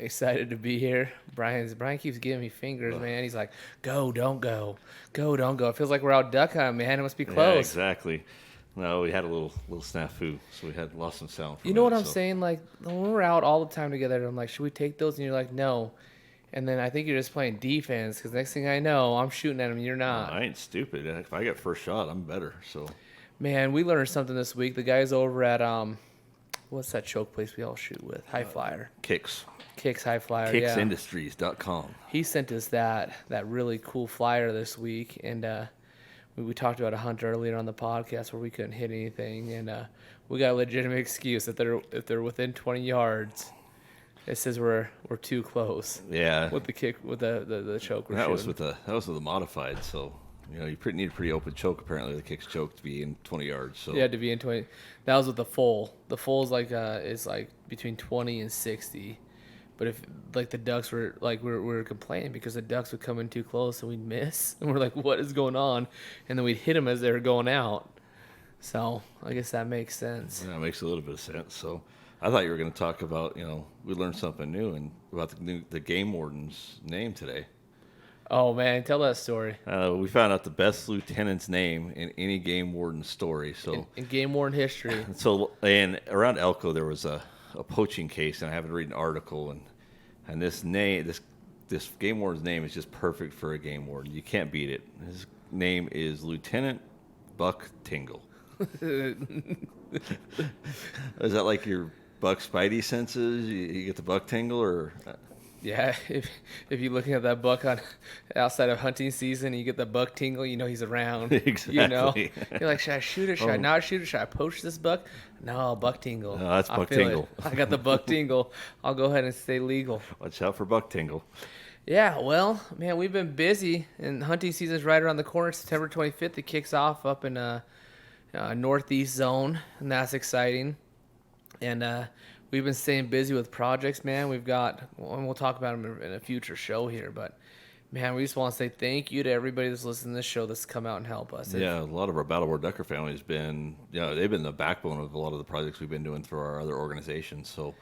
Excited to be here. Brian keeps giving me fingers, man. He's like, "Go, don't go. Go, don't go." It feels like we're out duck hunting, man. It must be Yeah, close. exactly. No, we had a little snafu, so we had lost some sound for You a know what minute. I'm So saying? Like when we're out all the time together, I'm like, "Should we take those?" And you're like, "No." And then I think you're just playing defense because next thing I know, I'm shooting at him. You're no, not. I ain't stupid. If I get first shot, I'm better. So Man, we learned something this week. The guys over at what's that choke place we all shoot with? High Flyer. kicks, Kicks High Flyer. Yeah. kicksindustries.com. He sent us that really cool flyer this week, and we talked about a hunt earlier on the podcast where we couldn't hit anything, and we got a legitimate excuse if they're within 20 yards. It says we're too close Yeah, with the kick with the choke. We're that was shooting. with the modified. So you need a pretty open choke. Apparently, the kicks choke to be in 20 yards. So You had to be in 20. That was with the full. The full is like between 20 and 60. But if like the ducks were like we were complaining because the ducks would come in too close and we'd miss and we're like, what is going on? And then we'd hit them as they were going out. So I guess that makes sense. yeah, it makes a little bit of sense. So I thought you were going to talk about we learned something new and about the game warden's name today. Oh man, tell that story. We found out the best lieutenant's name in any game warden story. So, In game worn history. and around Elko there was a poaching case, and I happened to read an article, and this game warden's name is just perfect for a game warden. You can't beat it. His name is Lieutenant Buck Tingle. Is that like your Buck Spidey senses? You get the Buck Tingle, or Yeah, if you're looking at that buck on outside of hunting season, and you get the buck tingle, you know he's around. You know, Exactly. you're like, should I shoot it? Should I Oh. not shoot it? Should I poach this buck? No, buck tingle. No, that's I buck feel it. tingle. I got the buck tingle. I'll go ahead and stay legal. watch out for Buck Tingle. Yeah, well, man, we've been busy, and hunting season's right around the corner. September 25th, it kicks off up in northeast zone, and that's exciting. And we've been staying busy with projects, man. We've got, and we'll talk about them in a future show here, but man, we just want to say thank you to everybody that's listening to this show that's come out and help us. Yeah, a lot of our Battleboard Ducker family has been, they've been the backbone of a lot of the projects we've been doing through our other organizations. So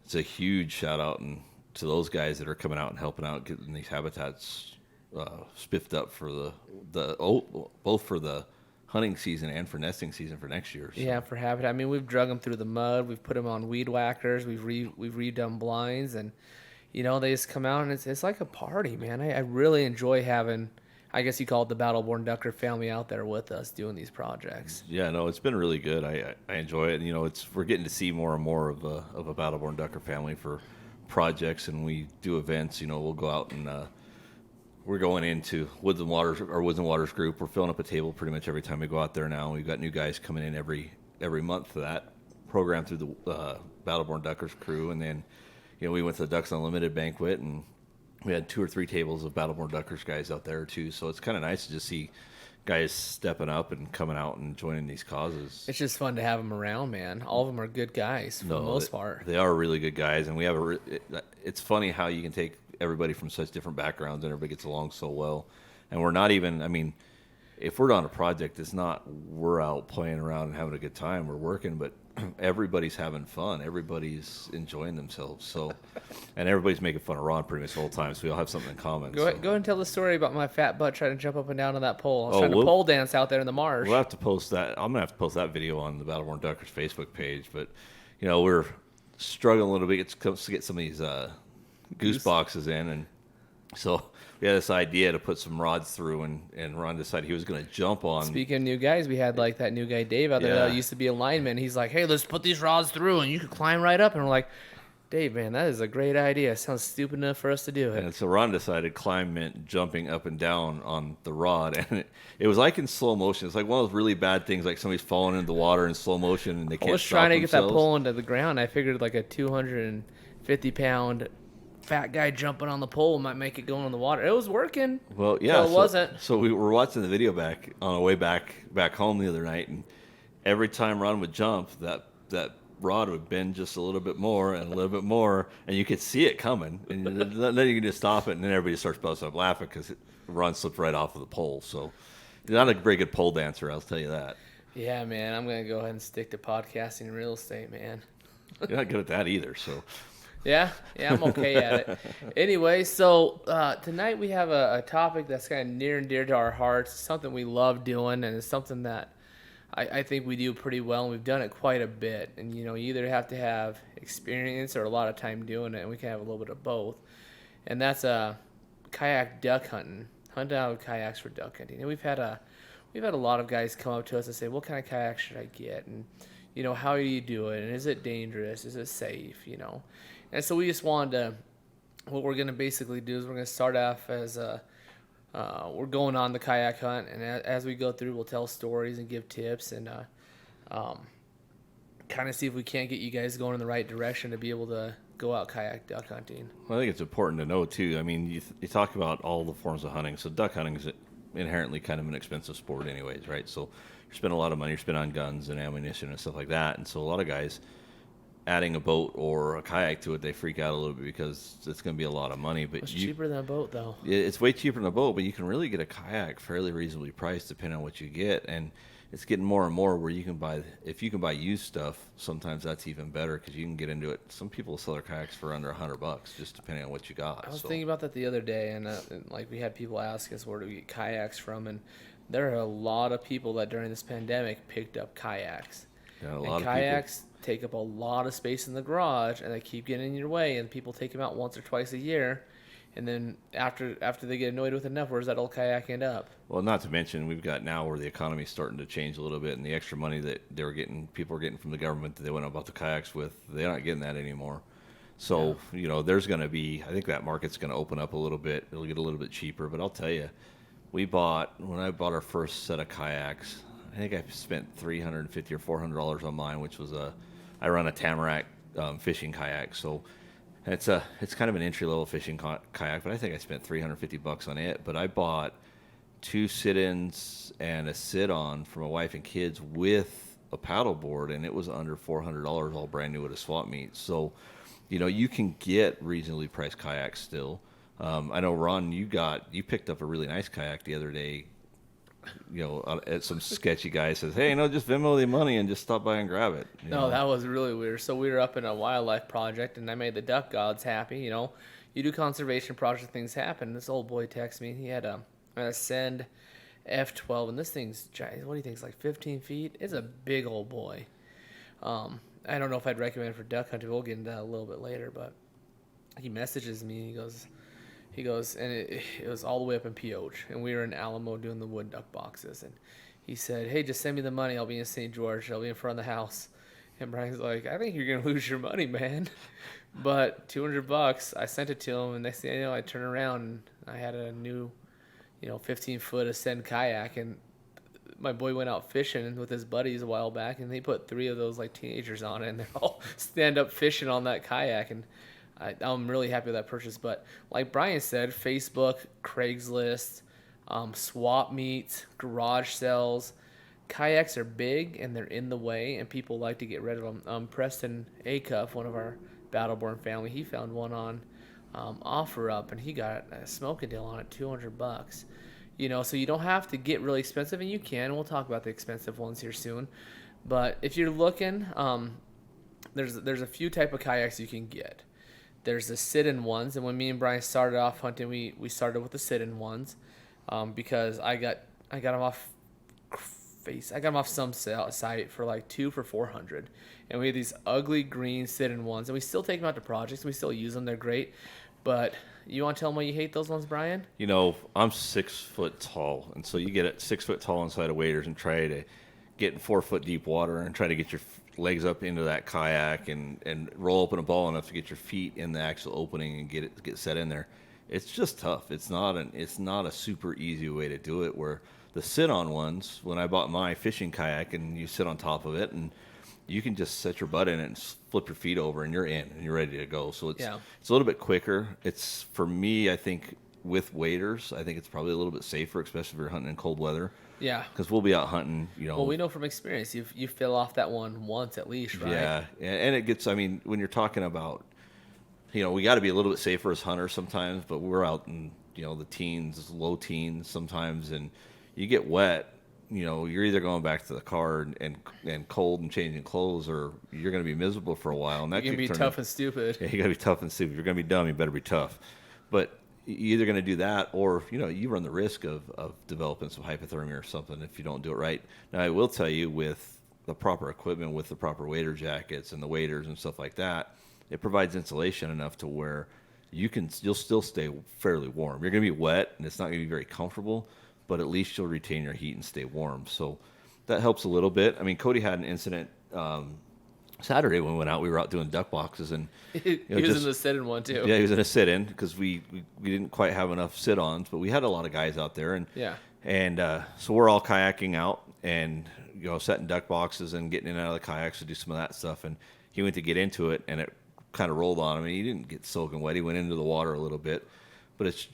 it's a huge shout out and to those guys that are coming out and helping out, getting these habitats spiffed up for both for the hunting season and for nesting season for next year. So. Yeah, for habitat. I mean, we've drug them through the mud. We've put them on weed whackers. We've redone blinds, and they just come out and it's like a party, man. I really enjoy having, I guess you call it the Battleborn Ducker family out there with us doing these projects. Yeah, no, it's been really good. I enjoy it. And, we're getting to see more and more of a Battleborn Ducker family for projects, and we do events. We'll go out and we're going into Woods and Waters group. We're filling up a table pretty much every time we go out there now. We've got new guys coming in every month for that program through the Battleborn Duckers crew, and then we went to the Ducks Unlimited banquet, and we had 2 or 3 tables of Battleborn Duckers guys out there too. So it's kind of nice to just see guys stepping up and coming out and joining these causes. It's just fun to have them around, man. All of them are good guys for the most part. They are really good guys, and we have it's funny how you can take everybody from such different backgrounds and everybody gets along so well. And we're not even, if we're on a project, it's not we're out playing around and having a good time. We're working, but everybody's having fun. Everybody's enjoying themselves. So, and everybody's making fun of Ron pretty much the whole time. So we all have something in common. Go ahead and tell the story about my fat butt trying to jump up and down on that pole. I was trying to we'll- pole dance out there in the marsh. We'll have to post that. I'm gonna have to post that video on the Battleborn Duckers Facebook page. But we're struggling a little bit to get some of these goose boxes in, and so we had this idea to put some rods through, and Ron decided he was going to jump on. Speaking of new guys, we had like that new guy Dave out there Yeah. that used to be a lineman. He's like, hey, let's put these rods through and you can climb right up. And we're like, Dave, man, that is a great idea. Sounds stupid enough for us to do it. And so Ron decided climb meant jumping up and down on the rod, and it was like in slow motion. It's like one of those really bad things, like somebody's falling into the water in slow motion and they can't I was stop trying to get that themselves. pole into the ground. I figured like a 250-pound fat guy jumping on the pole might make it go in the water. It was working. Well, yeah, So it wasn't. So we were watching the video back on our way back home the other night, and every time Ron would jump, that rod would bend just a little bit more and a little bit more, and you could see it coming, and then you can just stop it, and then everybody starts busting up laughing because Ron slipped right off of the pole. So he's not a very good pole dancer, I'll tell you that. Yeah, man, I'm going to go ahead and stick to podcasting and real estate, man. You're not good at that either, so. Yeah, I'm okay at it. Anyway, so tonight we have a topic that's kind of near and dear to our hearts. Something we love doing, and it's something that I think we do pretty well, and we've done it quite a bit. And you either have to have experience or a lot of time doing it, and we can have a little bit of both. And that's kayak duck hunting, hunting out kayaks for duck hunting. And we've had a lot of guys come up to us and say, "What kind of kayak should I get?" And how do you do it? And is it dangerous? Is it safe? And so we just wanted to. What we're gonna basically do is we're gonna start off as we're going on the kayak hunt, and as we go through, we'll tell stories and give tips and um, kind of see if we can't get you guys going in the right direction to be able to go out kayak duck hunting. Well, I think it's important to know too. I mean, you talk about all the forms of hunting. So duck hunting is inherently kind of an expensive sport, anyways, right? So you spend a lot of money. You spend on guns and ammunition and stuff like that. And so a lot of guys adding a boat or a kayak to it, they freak out a little bit because it's going to be a lot of money. But It's cheaper than a boat, though. It's way cheaper than a boat, but you can really get a kayak fairly reasonably priced depending on what you get. And it's getting more and more where if you can buy used stuff, sometimes that's even better because you can get into it. Some people sell their kayaks for under $100, just depending on what you got. I was thinking about that the other day, and like we had people ask us where do we get kayaks from, and there are a lot of people that during this pandemic picked up kayaks. Yeah, a and lot of kayaks take up a lot of space in the garage, and they keep getting in your way, and people take them out once or twice a year. And then after they get annoyed with enough, where's that old kayak end up? Well, not to mention we've got now where the economy's starting to change a little bit, and the extra money that people were getting from the government that they went about the kayaks with, they're not getting that anymore. So there's going to be, I think that market's going to open up a little bit. It'll get a little bit cheaper, but I'll tell you, when I bought our first set of kayaks, I think I spent $350 or $400 on mine, which was I run a Tamarack fishing kayak, so. It's kind of an entry-level fishing kayak, but I think I spent $350 on it. But I bought 2 sit-ins and a sit-on for my wife and kids with a paddleboard, and it was under $400, all brand new at a swap meet. So, you can get reasonably priced kayaks still. I know, Ron, you picked up a really nice kayak the other day. At some sketchy guy says, "Hey, just Venmo the money and just stop by and grab it." No, that was really weird. So we were up in a wildlife project, and I made the duck gods happy. You do conservation project, things happen. This old boy texted me. He had a Ascend F12, and this thing's giant. What do you think? It's like 15 feet. It's a big old boy. I don't know if I'd recommend it for duck hunting. We'll get into that a little bit later, but he messages me. He goes, and it was all the way up in Pioche, and we were in Alamo doing the wood duck boxes, and he said, "Hey, just send me the money. I'll be in St. George. I'll be in front of the house." And Brian's like, "I think you're gonna lose your money, man." But $200, I sent it to him, and next thing I know, I turn around and I had a new, 15-foot Ascend kayak, and my boy went out fishing with his buddies a while back, and they put 3 of those like teenagers on it, and they're all stand up fishing on that kayak, and I'm really happy with that purchase. But like Brian said, Facebook, Craigslist, swap meets, garage sales, kayaks are big and they're in the way, and people like to get rid of them. Preston Acuff, one of our Battleborn family, he found one on OfferUp, and he got a smoking deal on it, $200. So you don't have to get really expensive, and you can. We'll talk about the expensive ones here soon. But if you're looking, there's a few type of kayaks you can get. There's the sit-in ones, and when me and Brian started off hunting, we started with the sit-in ones because I got them off some site for like 2 for $400, and we had these ugly green sit-in ones, and we still take them out to projects, and we still use them. They're great, but you want to tell them why you hate those ones, Brian? I'm 6 foot tall, and so you get it 6 foot tall inside of waders and try to get in 4 foot deep water and try to get your legs up into that kayak and roll open a ball enough to get your feet in the actual opening and get set in there. It's just tough. It's not a super easy way to do it. Where the sit-on ones, when I bought my fishing kayak, and you sit on top of it and you can just set your butt in it and flip your feet over and you're in and you're ready to go. So it's a little bit quicker. It's, for me, I think with waders, I think it's probably a little bit safer, especially if you're hunting in cold weather. Yeah. Because we'll be out hunting, Well, we know from experience, you fill off that one once at least, right? Yeah, and it gets, when you're talking about, we got to be a little bit safer as hunters sometimes, but we're out in, the teens, low teens sometimes, and you get wet, you're either going back to the car and cold and changing clothes, or you're going to be miserable for a while. And that You can be tough and stupid. Yeah, you got to be tough and stupid. If you're going to be dumb, you better be tough. But you're either going to do that, or you run the risk of developing some hypothermia or something if you don't do it right. Now, I will tell you, with the proper equipment, with the proper wader jackets and the waders and stuff like that, it provides insulation enough to where you'll still stay fairly warm. You're going to be wet, and it's not going to be very comfortable, but at least you'll retain your heat and stay warm. So that helps a little bit. I mean, Cody had an incident Saturday when we went out. We were out doing duck boxes, and he was in the sit-in one too. Yeah, he was in a sit-in because we didn't quite have enough sit-ons, but we had a lot of guys out there, and so we're all kayaking out and setting duck boxes and getting in and out of the kayaks to do some of that stuff. And he went to get into it, and it kind of rolled on him, and he didn't get soaking wet. He went into the water a little bit, but it's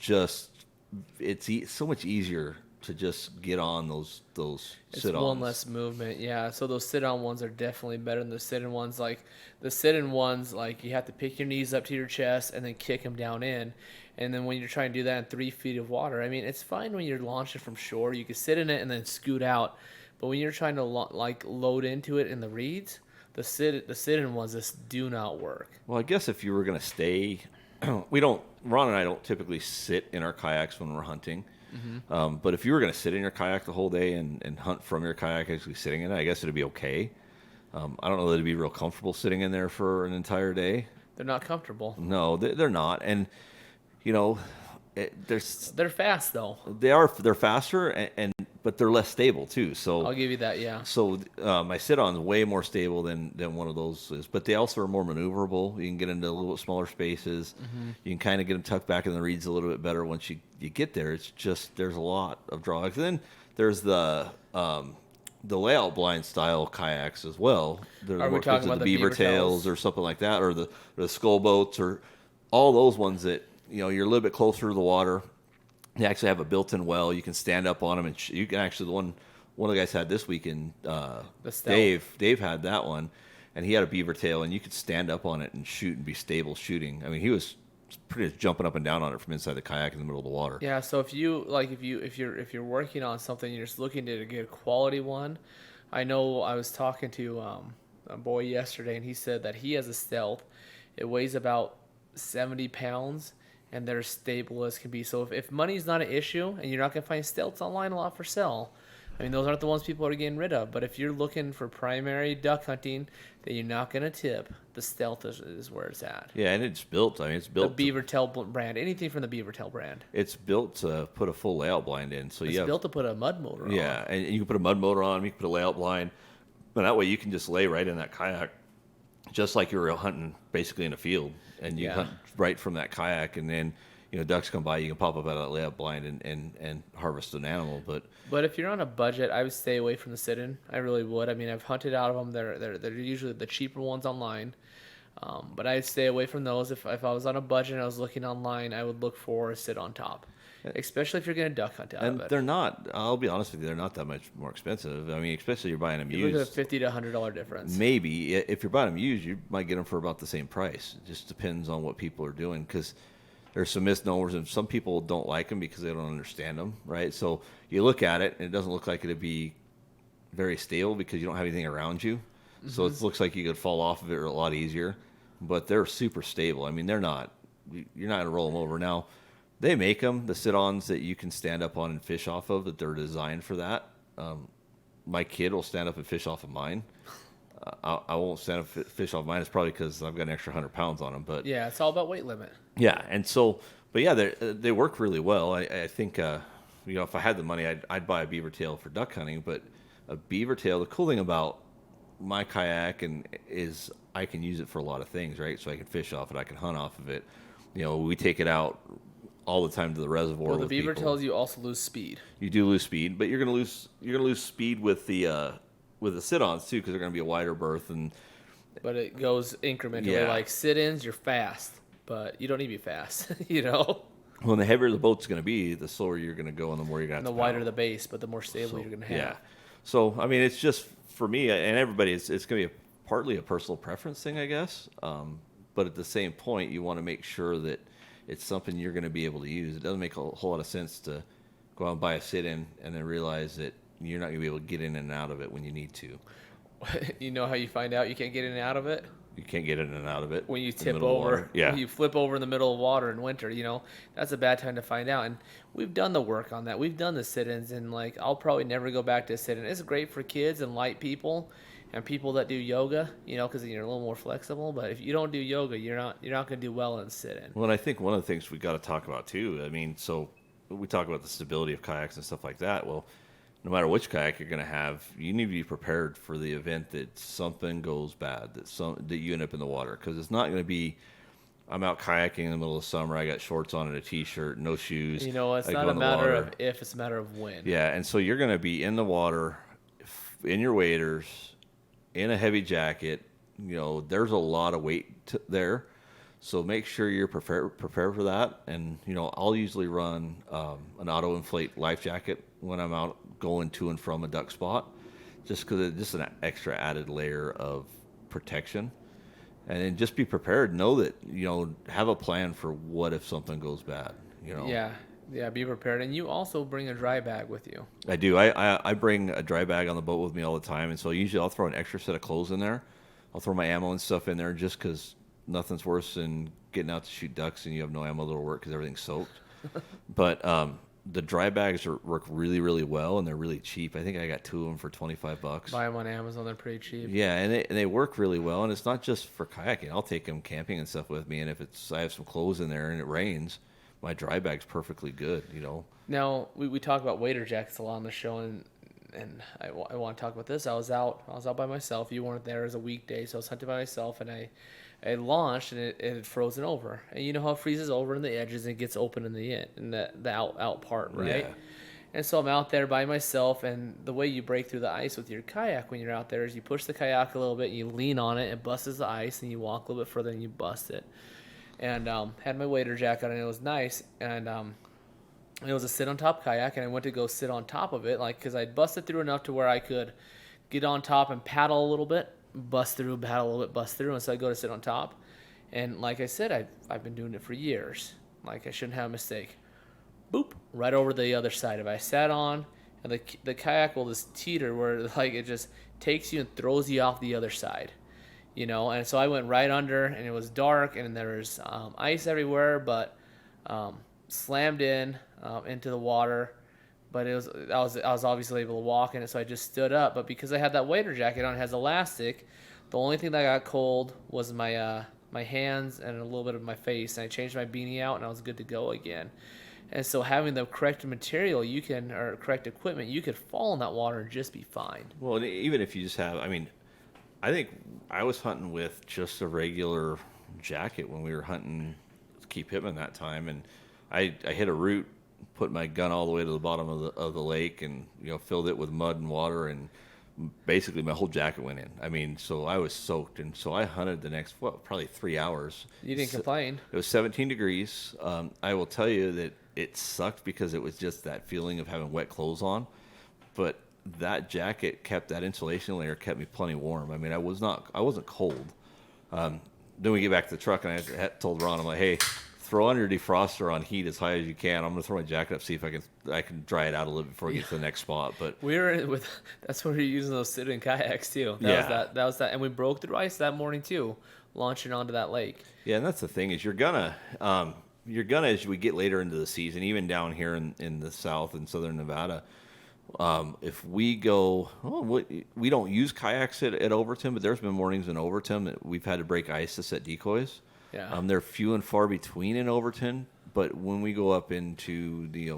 so much easier to just get on those sit-ons. It's one less movement, yeah. So those sit-on ones are definitely better than the sit-in ones. Like the sit-in ones, like you have to pick your knees up to your chest and then kick them down in. And then when you're trying to do that in 3 feet of water, I mean, it's fine when you're launching from shore. You can sit in it and then scoot out. But when you're trying to load into it in the reeds, the sit-in ones just do not work. Well, I guess if you were going to stay, Ron and I don't typically sit in our kayaks when we're hunting. Mm-hmm. But if you were going to sit in your kayak the whole day and hunt from your kayak actually sitting in it, I guess it'd be okay. I don't know that it'd be real comfortable sitting in there for an entire day. They're not comfortable. No, they're not. And, they're fast, though. They're faster, but they're less stable, too. So I'll give you that, yeah. So my sit-on is way more stable than one of those is. But they also are more maneuverable. You can get into a little bit smaller spaces. Mm-hmm. You can kind of get them tucked back in the reeds a little bit better once you get there. It's just there's a lot of drawbacks. And then there's the layout blind style kayaks as well. Are we talking about the beaver tails or something like that, or the skull boats, or all those ones that you're a little bit closer to the water. They actually have a built-in well. You can stand up on them, and you can actually one of the guys had this weekend. Dave had that one, and he had a beaver tail, and you could stand up on it and shoot and be stable shooting. I mean, he was pretty much jumping up and down on it from inside the kayak in the middle of the water. Yeah. So if you're working on something, you're just looking to get a quality one. I know I was talking to a boy yesterday, and he said that he has a Stealth. It weighs about 70 pounds. And they're stable as can be. So if money's not an issue, and you're not going to find Stealths online a lot for sale, I mean, those aren't the ones people are getting rid of. But if you're looking for primary duck hunting that you're not going to tip, the Stealth is where it's at. Yeah, and it's built. The Beaver Tail brand. Anything from the Beaver Tail brand. It's built to put a full layout blind in. So it's built to put a mud motor on. Yeah, and you can put a mud motor on. You can put a layout blind. But that way you can just lay right in that kayak, just like you were hunting basically in a field. And you hunt right from that kayak, and then ducks come by, you can pop up out of that layout blind and harvest an animal. But if you're on a budget, I would stay away from the sit-in. I really would. I mean, I've hunted out of them. They're usually the cheaper ones online. But I'd stay away from those. If I was on a budget and I was looking online, I would look for a sit on top. Especially if you're going to duck hunt out of it. And they're not, I'll be honest with you, they're not that much more expensive. I mean, especially you're buying them used. Look at a $50 to $100 difference. Maybe. If you're buying them used, you might get them for about the same price. It just depends on what people are doing, because there's some misnomers, and some people don't like them because they don't understand them, right? So you look at it, and it doesn't look like it'd be very stable because you don't have anything around you. Mm-hmm. So it looks like you could fall off of it a lot easier. But they're super stable. I mean, you're not going to roll them over. Now, they make them, the sit-ons that you can stand up on and fish off of, that they're designed for that. My kid will stand up and fish off of mine. I won't stand up and fish off mine. It's probably because I've got an extra 100 pounds on them. But yeah, it's all about weight limit. Yeah, and so, but yeah, they work really well. I think, if I had the money, I'd buy a beaver tail for duck hunting. But a beaver tail, the cool thing about my kayak is I can use it for a lot of things, right? So I can fish off it, I can hunt off of it. We take it out all the time to the reservoir. Well, the beaver tails, you also lose speed. You do lose speed, but you're gonna lose speed with the sit-ons too, because they're gonna be a wider berth. But it goes incrementally. Yeah. Like sit-ins, you're fast, but you don't need to be fast. Well, the heavier the boat's gonna be, the slower you're gonna go, and the more you're gonna. And the wider the base, but the more stable you're gonna have. Yeah. So I mean, it's just for me and everybody. It's gonna be partly a personal preference thing, I guess. But at the same point, you want to make sure that it's something you're going to be able to use. It doesn't make a whole lot of sense to go out and buy a sit-in and then realize that you're not going to be able to get in and out of it when you need to. You know how you find out you can't get in and out of it? You can't get in and out of it When you in the tip middle of over, water. Yeah. when you flip over in the middle of water in winter, that's a bad time to find out. And we've done the work on that. We've done the sit-ins, and like I'll probably never go back to a sit-in. It's great for kids and light people and people that do yoga, because you're a little more flexible. But if you don't do yoga, you're not going to do well in sit-in. Well, and I think one of the things we got to talk about too. I mean, so we talk about the stability of kayaks and stuff like that. Well, no matter which kayak you're going to have, you need to be prepared for the event that something goes bad, that you end up in the water, because it's not going to be. I'm out kayaking in the middle of summer. I got shorts on and a t-shirt, no shoes. It's I not go a in the matter water. of if, it's a matter of when. Yeah, and so you're going to be in the water, in your waders, in a heavy jacket. There's a lot of weight there, so make sure you're prepared for that. And I'll usually run an auto inflate life jacket when I'm out going to and from a duck spot, just because it's just an extra added layer of protection. And then just be prepared. Know that have a plan for what if something goes bad. Yeah, be prepared. And you also bring a dry bag with you. I do. I bring a dry bag on the boat with me all the time, and so usually I'll throw an extra set of clothes in there. I'll throw my ammo and stuff in there just because nothing's worse than getting out to shoot ducks and you have no ammo that'll work because everything's soaked. But the dry bags work really, really well, and they're really cheap. I think I got 2 of them for $25. Buy them on Amazon; they're pretty cheap. Yeah, and they work really well, and it's not just for kayaking. I'll take them camping and stuff with me, and if I have some clothes in there and it rains, my dry bag's perfectly good. Now we talk about wader jackets a lot on the show, and I want to talk about this. I was out by myself. You weren't there. It was a weekday, so I was hunting by myself, and I launched and it had frozen over. And you know how it freezes over in the edges and it gets open in the end, in the out part, right? Yeah. And so I'm out there by myself, and the way you break through the ice with your kayak when you're out there is you push the kayak a little bit, and you lean on it, it busts the ice, and you walk a little bit further and you bust it. And had my wader jacket on, and it was nice. And it was a sit on top kayak, and I went to go sit on top of it, because I'd busted through enough to where I could get on top and paddle a little bit, bust through, paddle a little bit, bust through, and so I go to sit on top. And like I said, I've been doing it for years. I shouldn't have a mistake. Boop, right over the other side. If I sat on, and the kayak will just teeter where it just takes you and throws you off the other side. And so I went right under, and it was dark, and there was ice everywhere, but slammed into the water. But I was obviously able to walk in it, so I just stood up. But because I had that wader jacket on, it has elastic, the only thing that got cold was my hands and a little bit of my face. And I changed my beanie out, and I was good to go again. And so having the correct material, or correct equipment, you could fall in that water and just be fine. Well, and even if you just have, I think I was hunting with just a regular jacket when we were hunting Keep Pittman that time, and I hit a root, put my gun all the way to the bottom of the lake, and filled it with mud and water, and basically my whole jacket went in. So I was soaked, and so I hunted the next probably 3 hours. You didn't complain. It was 17 degrees. I will tell you that it sucked because it was just that feeling of having wet clothes on, but that jacket that insulation layer kept me plenty warm. I wasn't cold. Then we get back to the truck, and I told Ron, I'm like, hey, throw on your defroster on heat as high as you can. I'm gonna throw my jacket up, see if I can dry it out a little bit before we get to the next spot. But that's when we were using those sit-in kayaks too. That was that, and we broke through ice that morning too, launching onto that lake. Yeah, and that's the thing is you're gonna as we get later into the season, even down here in the south and southern Nevada. If we go, we don't use kayaks at Overton, but there's been mornings in Overton that we've had to break ice to set decoys. Yeah. They're few and far between in Overton, but when we go up into the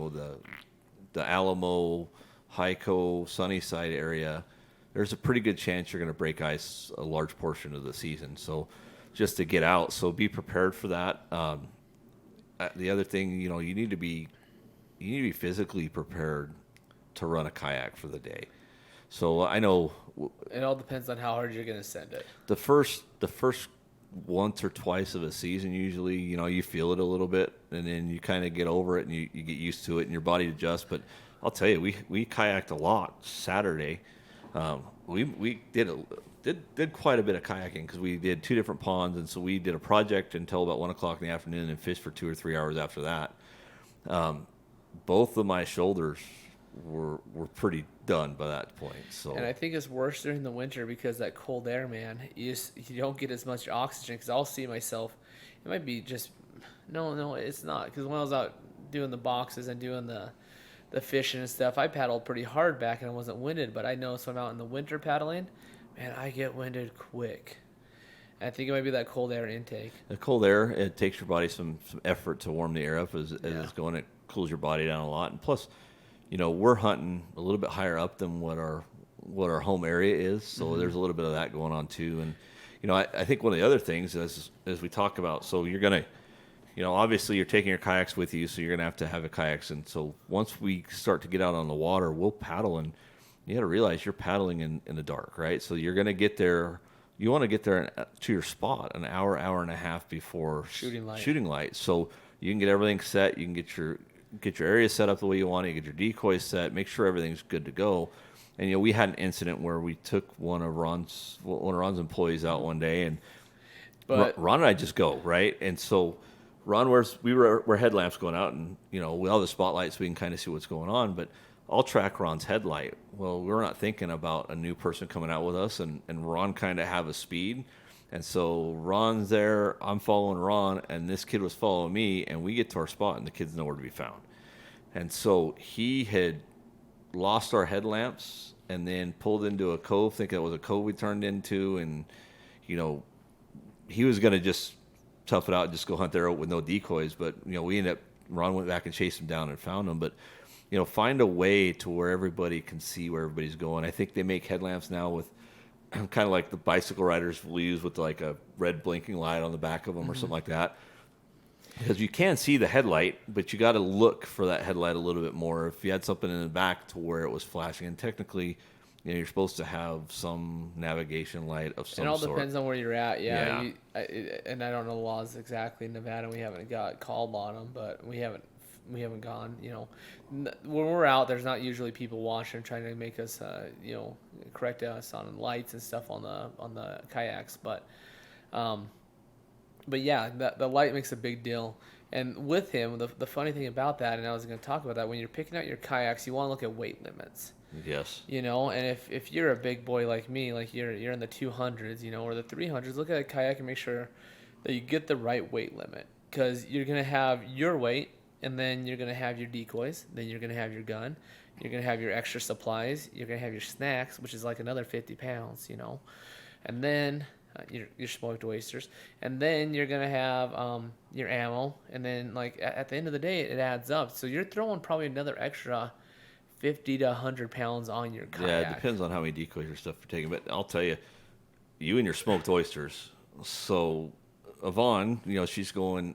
Alamo, Hyco, Sunnyside area, there's a pretty good chance you're going to break ice a large portion of the season. So just to get out, so be prepared for that. The other thing, you need to be physically prepared to run a kayak for the day. So I know it all depends on how hard you're going to send it. The first once or twice of a season, usually, you feel it a little bit, and then you kind of get over it, and you get used to it, and your body adjusts. But I'll tell you, we kayaked a lot Saturday. We did quite a bit of kayaking because we did 2 different ponds, and so we did a project until about 1 o'clock in the afternoon and fished for 2 or 3 hours after that. Both of my shoulders we're pretty done by that point. So And I think it's worse during the winter because that cold air, man, you don't get as much oxygen. Because I'll see myself, it might be just, no, it's not. Because when I was out doing the boxes and doing the fishing and stuff, I paddled pretty hard back and I wasn't winded. But I know if I'm out in the winter paddling, man, I get winded quick. And I think it might be that cold air intake. the cold air, it takes your body some effort to warm the air up as it's going. It cools your body down a lot, and plus, we're hunting a little bit higher up than what our home area is, so there's a little bit of that going on too. And I think one of the other things as we talk about, so you're gonna, obviously you're taking your kayaks with you, so you're gonna have to have a kayaks. And so once we start to get out on the water, we'll paddle, and you got to realize you're paddling in the dark, right? So you're gonna get there. You want to get there to your spot an hour and a half before Shooting light. So you can get everything set. You can get your area set up the way you want it. You get your decoys set. Make sure everything's good to go. And we had an incident where we took one of Ron's employees out one day, and Ron and I just go right. And so Ron we're headlamps going out, and we all the spotlights, so we can kind of see what's going on, but I'll track Ron's headlight. Well, we're not thinking about a new person coming out with us, and Ron kind of have a speed. And so Ron's there, I'm following Ron, and this kid was following me, and we get to our spot, and the kid's nowhere to be found. And so he had lost our headlamps and then pulled into a cove, thinking it was a cove we turned into, and, he was going to just tough it out and just go hunt there with no decoys. But, we ended up, Ron went back and chased him down and found him. But, find a way to where everybody can see where everybody's going. I think they make headlamps now with kind of like the bicycle riders will use with like a red blinking light on the back of them or something like that. Because you can see the headlight, but you got to look for that headlight a little bit more. If you had something in the back to where it was flashing, and technically, you're supposed to have some navigation light of some sort. It all depends on where you're at, Yeah. And I don't know the laws exactly in Nevada. We haven't got called on them, but we haven't gone. When we're out, there's not usually people watching trying to make us, correct us on lights and stuff on the kayaks, but yeah, the light makes a big deal. And with him, the funny thing about that, and I was going to talk about that, when you're picking out your kayaks, you want to look at weight limits. Yes. And if you're a big boy like me, like you're in the 200s, or the 300s, look at a kayak and make sure that you get the right weight limit, because you're going to have your weight, and then you're going to have your decoys, then you're going to have your gun, you're going to have your extra supplies, you're going to have your snacks, which is like another 50 pounds, and then your smoked oysters, and then you're going to have your ammo, and then like at the end of the day, it adds up. So you're throwing probably another extra 50 to 100 pounds on your kayak. Yeah, it depends on how many decoys or stuff you're taking. But I'll tell you, you and your smoked oysters. So Yvonne, she's going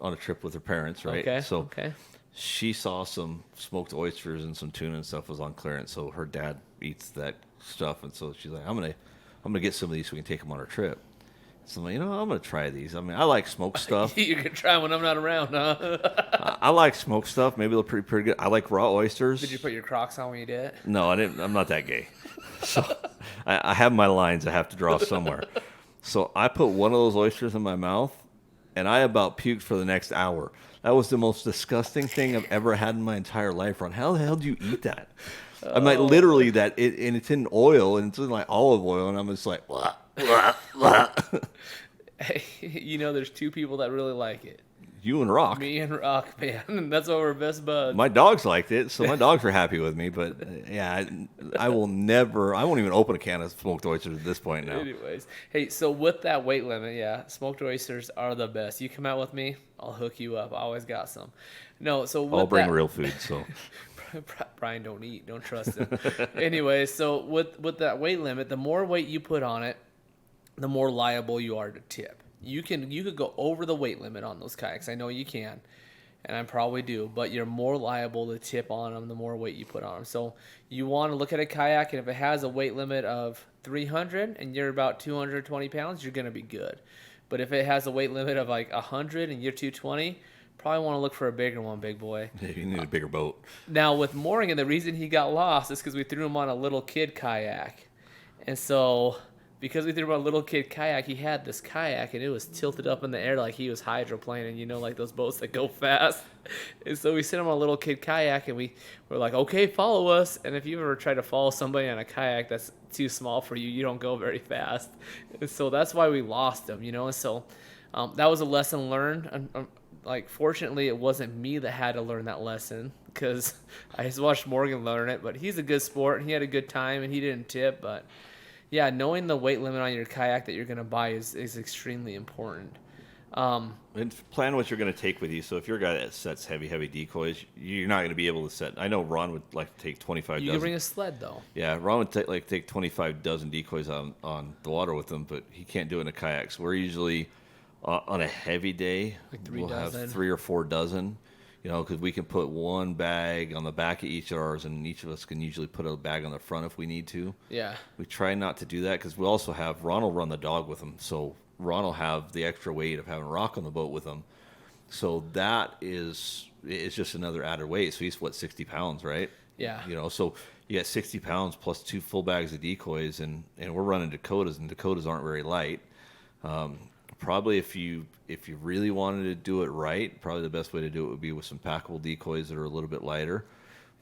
on a trip with her parents, right? Okay. So okay. She saw some smoked oysters and some tuna and stuff was on clearance. So her dad eats that stuff, and so she's like, I'm gonna get some of these so we can take them on our trip. So I'm like, I'm gonna try these. I mean, I like smoked stuff. You can try when I'm not around, huh? I like smoked stuff. Maybe they're pretty good. I like raw oysters. Did you put your Crocs on when you did it? No, I didn't. I'm not that gay. So I have my lines I have to draw somewhere. So I put one of those oysters in my mouth, and I about puked for the next hour. That was the most disgusting thing I've ever had in my entire life. Ron, how the hell do you eat that? I'm like literally that, and it's in oil, and it's in like olive oil, and I'm just like, blah, blah, blah. Hey, there's two people that really like it. You and Rock. Me and Rock, man. That's why we're best buds. My dogs liked it, so my dogs were happy with me. But yeah, I won't even open a can of smoked oysters at this point now. Anyways, hey, so with that weight limit, yeah, smoked oysters are the best. You come out with me, I'll hook you up. I always got some. No, so with I'll bring real food. So Brian don't eat, don't trust him. Anyway, so with that weight limit, the more weight you put on it, the more liable you are to tip. You could go over the weight limit on those kayaks. I know you can, and I probably do, but you're more liable to tip on them the more weight you put on them. So you want to look at a kayak, and if it has a weight limit of 300 and you're about 220 pounds, you're going to be good. But if it has a weight limit of like 100 and you're 220, probably want to look for a bigger one, big boy. Yeah, you need a bigger boat. Now with Morgan, the reason he got lost is because we threw him on a little kid kayak. And so because we threw him a little kid kayak, he had this kayak and it was tilted up in the air like he was hydroplaning, like those boats that go fast. And so we sent him on a little kid kayak and we were like, okay, follow us. And if you ever try to follow somebody on a kayak that's too small for you, you don't go very fast. And so that's why we lost him, And so that was a lesson learned. Like, fortunately, it wasn't me that had to learn that lesson because I just watched Morgan learn it. But he's a good sport and he had a good time and he didn't tip. But yeah, knowing the weight limit on your kayak that you're going to buy is extremely important. And plan what you're going to take with you. So if you're a guy that sets heavy decoys, you're not going to be able to set. I know Ron would like to take 25 You dozen. can bring a sled, though. Yeah, Ron would take 25 dozen decoys on the water with him, but he can't do it in a kayak. So we're usually on a heavy day, Like 3 we'll dozen. have 3 or 4 dozen. Because we can put one bag on the back of each of ours, and each of us can usually put a bag on the front if we need to. Yeah. We try not to do that because we also have Ron will run the dog with him, so Ron will have the extra weight of having Rock on the boat with him. So that is just another added weight. So he's 60 pounds, right? Yeah. So you got 60 pounds plus 2 full bags of decoys, and we're running Dakotas, and Dakotas aren't very light. Probably if you really wanted to do it right, probably the best way to do it would be with some packable decoys that are a little bit lighter.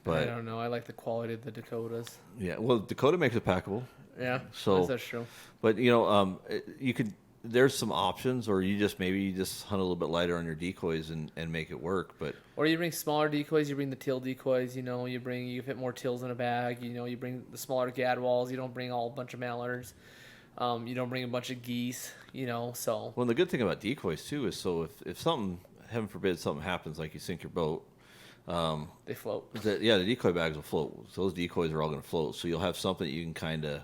But I don't know. I like the quality of the Dakotas. yeah, well, Dakota makes it packable. Yeah, So that's true. But you could. There's some options, or you just hunt a little bit lighter on your decoys and make it work. But Or you bring smaller decoys. You bring the teal decoys. You fit more teals in a bag. You bring the smaller gadwalls. You don't bring a bunch of mallards. You don't bring a bunch of geese. So. well, the good thing about decoys too is so if something, heaven forbid, something happens, like you sink your boat, They float. the decoy bags will float. So those decoys are all going to float. So you'll have something that you can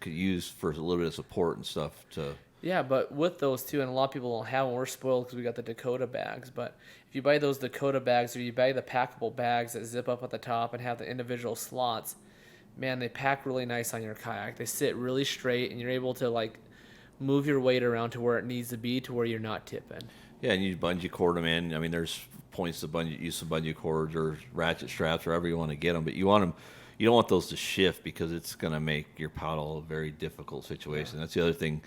could use for a little bit of support and stuff to. Yeah, but with those too, and a lot of people don't have them. We're spoiled because we got the Dakota bags. But if you buy those Dakota bags or you buy the packable bags that zip up at the top and have the individual slots, man, they pack really nice on your kayak. They sit really straight, and you're able to move your weight around to where it needs to be, to where you're not tipping. Yeah, and you bungee cord them in. I mean, there's points to use some bungee cords or ratchet straps, wherever you want to get them. But you don't want those to shift because it's going to make your paddle a very difficult situation. Yeah. That's the other thing.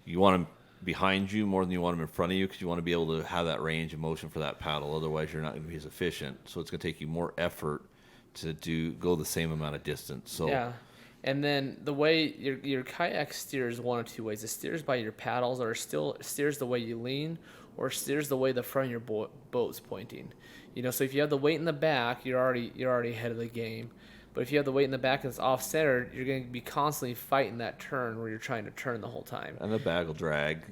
You want them behind you more than you want them in front of you because you want to be able to have that range of motion for that paddle. Otherwise, you're not going to be as efficient. So it's going to take you more effort to go the same amount of distance. So yeah. And then the way your kayak steers one of two ways. It steers by your paddles, or still steers the way you lean, or steers the way the front of your boat's pointing. So if you have the weight in the back, you're already ahead of the game. But if you have the weight in the back and it's off-centered, you're going to be constantly fighting that turn where you're trying to turn the whole time. And the bag will drag.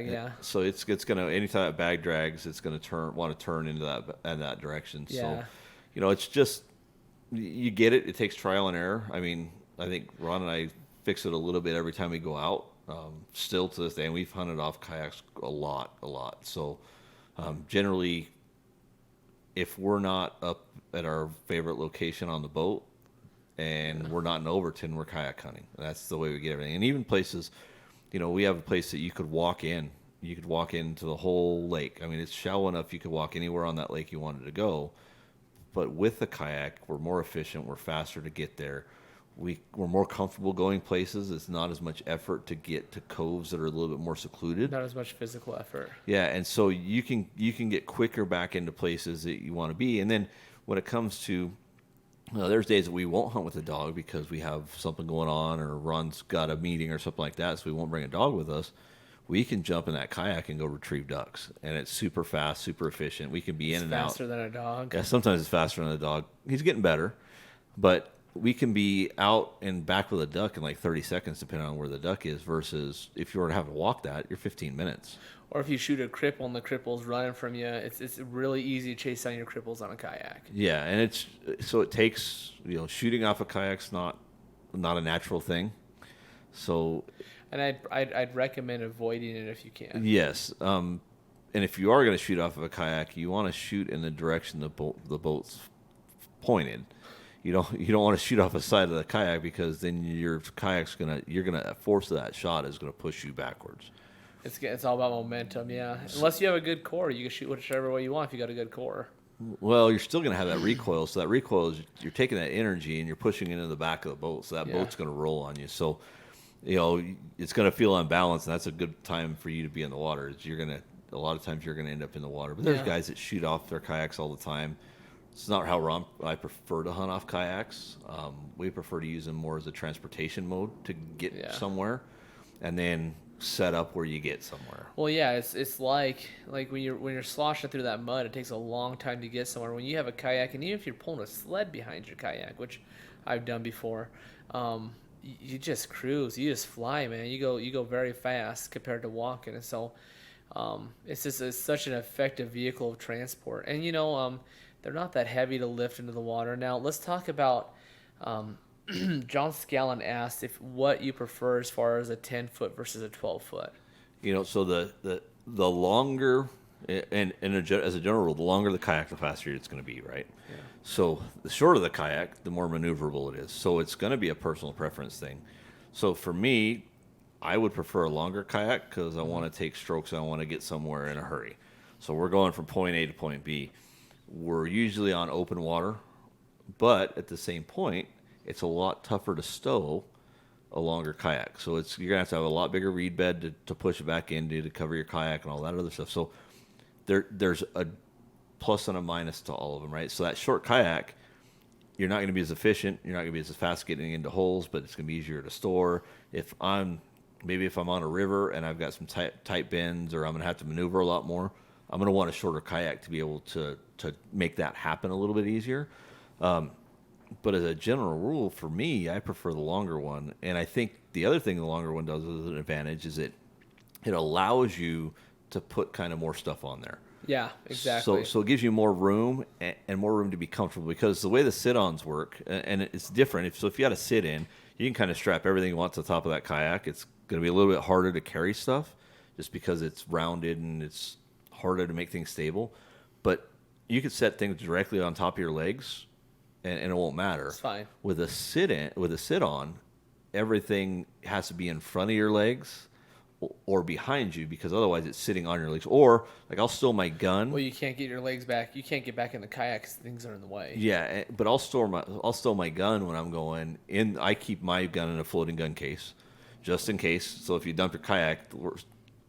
Yeah. So it's going to, anytime that bag drags, it's going to want to turn into that direction. Yeah. So, it's just, you get it. It takes trial and error. I mean, I think Ron and I fix it a little bit every time we go out. Still to this day, and we've hunted off kayaks a lot. So generally, if we're not up at our favorite location on the boat and we're not in Overton, we're kayak hunting. That's the way we get everything. And even places, we have a place that you could walk in. You could walk into the whole lake. I mean, it's shallow enough you could walk anywhere on that lake you wanted to go. But with the kayak, we're more efficient. We're faster to get there. We're more comfortable going places. It's not as much effort to get to coves that are a little bit more secluded. Not as much physical effort. Yeah, and so you can get quicker back into places that you want to be. And then when it comes to, there's days that we won't hunt with a dog because we have something going on, or Ron's got a meeting or something like that, so we won't bring a dog with us. We can jump in that kayak and go retrieve ducks, and it's super fast, super efficient. We can be in and out. Faster than a dog. Yeah, sometimes it's faster than a dog. He's getting better, but we can be out and back with a duck in like 30 seconds, depending on where the duck is, versus if you were to have to walk that, you're 15 minutes. Or if you shoot a cripple and the cripple's running from you, it's really easy to chase down your cripples on a kayak. Yeah, and it takes, shooting off a kayak's not a natural thing. So, and I'd recommend avoiding it if you can. Yes, and if you are going to shoot off of a kayak, you want to shoot in the direction the boat's pointed. You don't want to shoot off the side of the kayak because then your kayak's you're gonna force of that shot is gonna push you backwards. It's all about momentum, yeah. Unless you have a good core, you can shoot whichever way you want if you got a good core. Well, you're still gonna have that recoil. So that recoil is you're taking that energy and you're pushing it into the back of the boat. So that boat's gonna roll on you. So you know, it's going to feel unbalanced, and that's a good time for you to be in the water. A lot of times you're going to end up in the water. But there's Yeah. guys that shoot off their kayaks all the time. It's not how I prefer to hunt off kayaks. We prefer to use them more as a transportation mode to get Yeah. somewhere, and then set up where you get somewhere. Well, yeah, it's like when you're sloshing through that mud, it takes a long time to get somewhere. When you have a kayak, and even if you're pulling a sled behind your kayak, which I've done before, you just cruise, you just fly, man. You go very fast compared to walking, and so it's such an effective vehicle of transport. And they're not that heavy to lift into the water. Now let's talk about. John Scallon asked if what you prefer as far as a 10-foot versus a 12-foot. You know, so the longer, as a general rule, the longer the kayak, the faster it's going to be, right? Yeah. So the shorter the kayak, the more maneuverable it is. So it's going to be a personal preference thing. So for me, I would prefer a longer kayak because I want to take strokes and I want to get somewhere in a hurry. So we're going from point A to point B. We're usually on open water, but at the same point, it's a lot tougher to stow a longer kayak. So you're gonna have to have a lot bigger reed bed to push it back into to cover your kayak and all that other stuff. So there's a plus and a minus to all of them, right? So that short kayak, you're not going to be as efficient. You're not going to be as fast getting into holes, but it's going to be easier to store. If I'm on a river and I've got some tight bends, or I'm going to have to maneuver a lot more, I'm going to want a shorter kayak to be able to make that happen a little bit easier. But as a general rule, for me, I prefer the longer one. And I think the other thing the longer one does as an advantage is it allows you to put kind of more stuff on there. Yeah, exactly. So it gives you more room and more room to be comfortable, because the way the sit-ons work, and it's different. If you got a sit-in, you can kind of strap everything you want to the top of that kayak. It's going to be a little bit harder to carry stuff just because it's rounded and it's harder to make things stable. But you could set things directly on top of your legs, and it won't matter. It's fine. With a sit-on, everything has to be in front of your legs or behind you, because otherwise it's sitting on your legs. Or like I'll stow my gun. Well, you can't get your legs back. You can't get back in the kayak because things are in the way. Yeah, but I'll stow my gun when I'm going in. I keep my gun in a floating gun case, just in case. So if you dump your kayak, the